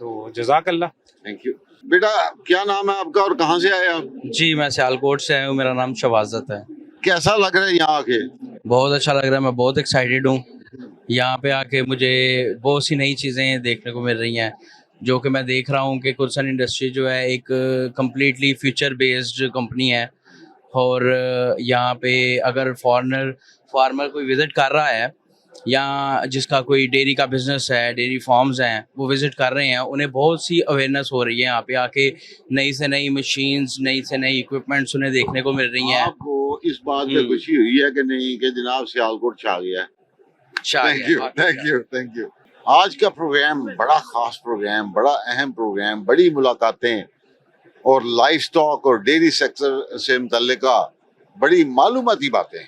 तो जज़ाकल्लाह। Thank you. बेटा, क्या नाम है आपका और कहाँ से आए आप? जी, मैं सियालकोट से आया हूँ, मेरा नाम शवाज़त है। कैसा लग रहा है यहाँ आके? बहुत अच्छा लग रहा है, मैं बहुत एक्साइटेड हूँ। यहाँ पे आके मुझे बहुत सी नई चीज़ें देखने को मिल रही हैं जो कि मैं देख रहा हूँ कि कुर्सन इंडस्ट्री जो है एक कम्प्लीटली फ्यूचर बेस्ड कंपनी है और यहाँ पे अगर फार्मर कोई विज़िट कर रहा है या जिसका कोई डेयरी का बिजनेस है, डेयरी फार्म्स हैं, वो विज़िट कर रहे हैं, उन्हें बहुत सी अवेयरनेस हो रही है। यहाँ पे आके नई से नई मशीन्स, नई से नई इक्विपमेंट्स उन्हें देखने को मिल रही हैं। आपको इस बात पे खुशी हुई है कि नहीं कि जनाब सियालकोट छा गया है? Thank you, thank you, thank you. आज का प्रोग्राम बड़ा खास प्रोग्राम, बड़ा अहम प्रोग्राम, बड़ी मुलाकातें और लाइफ स्टॉक और डेयरी सेक्टर से मुतल्लिका बड़ी मालूमाती बातें।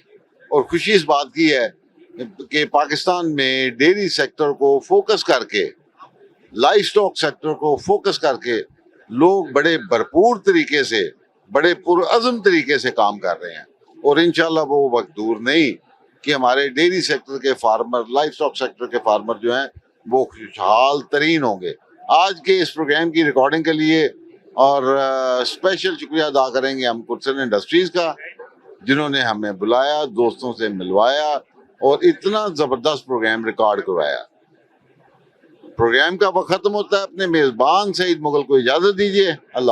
और खुशी इस बात की है कि पाकिस्तान में डेयरी सेक्टर को फोकस करके, लाइफ स्टॉक सेक्टर को फोकस करके लोग बड़े भरपूर तरीके से, बड़े पुरअज़्म तरीके से काम कर रहे हैं और इंशाल्लाह वो वक्त दूर नहीं कि हमारे डेयरी सेक्टर के फार्मर, लाइफ स्टॉक सेक्टर के फार्मर जो हैं वो खुशहाल तरीन होंगे। आज के इस प्रोग्राम की रिकॉर्डिंग के लिए और स्पेशल शुक्रिया अदा करेंगे हम कुर्सन इंडस्ट्रीज़ का, जिन्होंने हमें बुलाया, दोस्तों से मिलवाया और इतना ज़बरदस्त प्रोग्राम रिकॉर्ड करवाया। प्रोग्राम का वक्त खत्म होता है, अपने मेज़बान सईद मुगल को इजाज़त दीजिए। अल्लाह।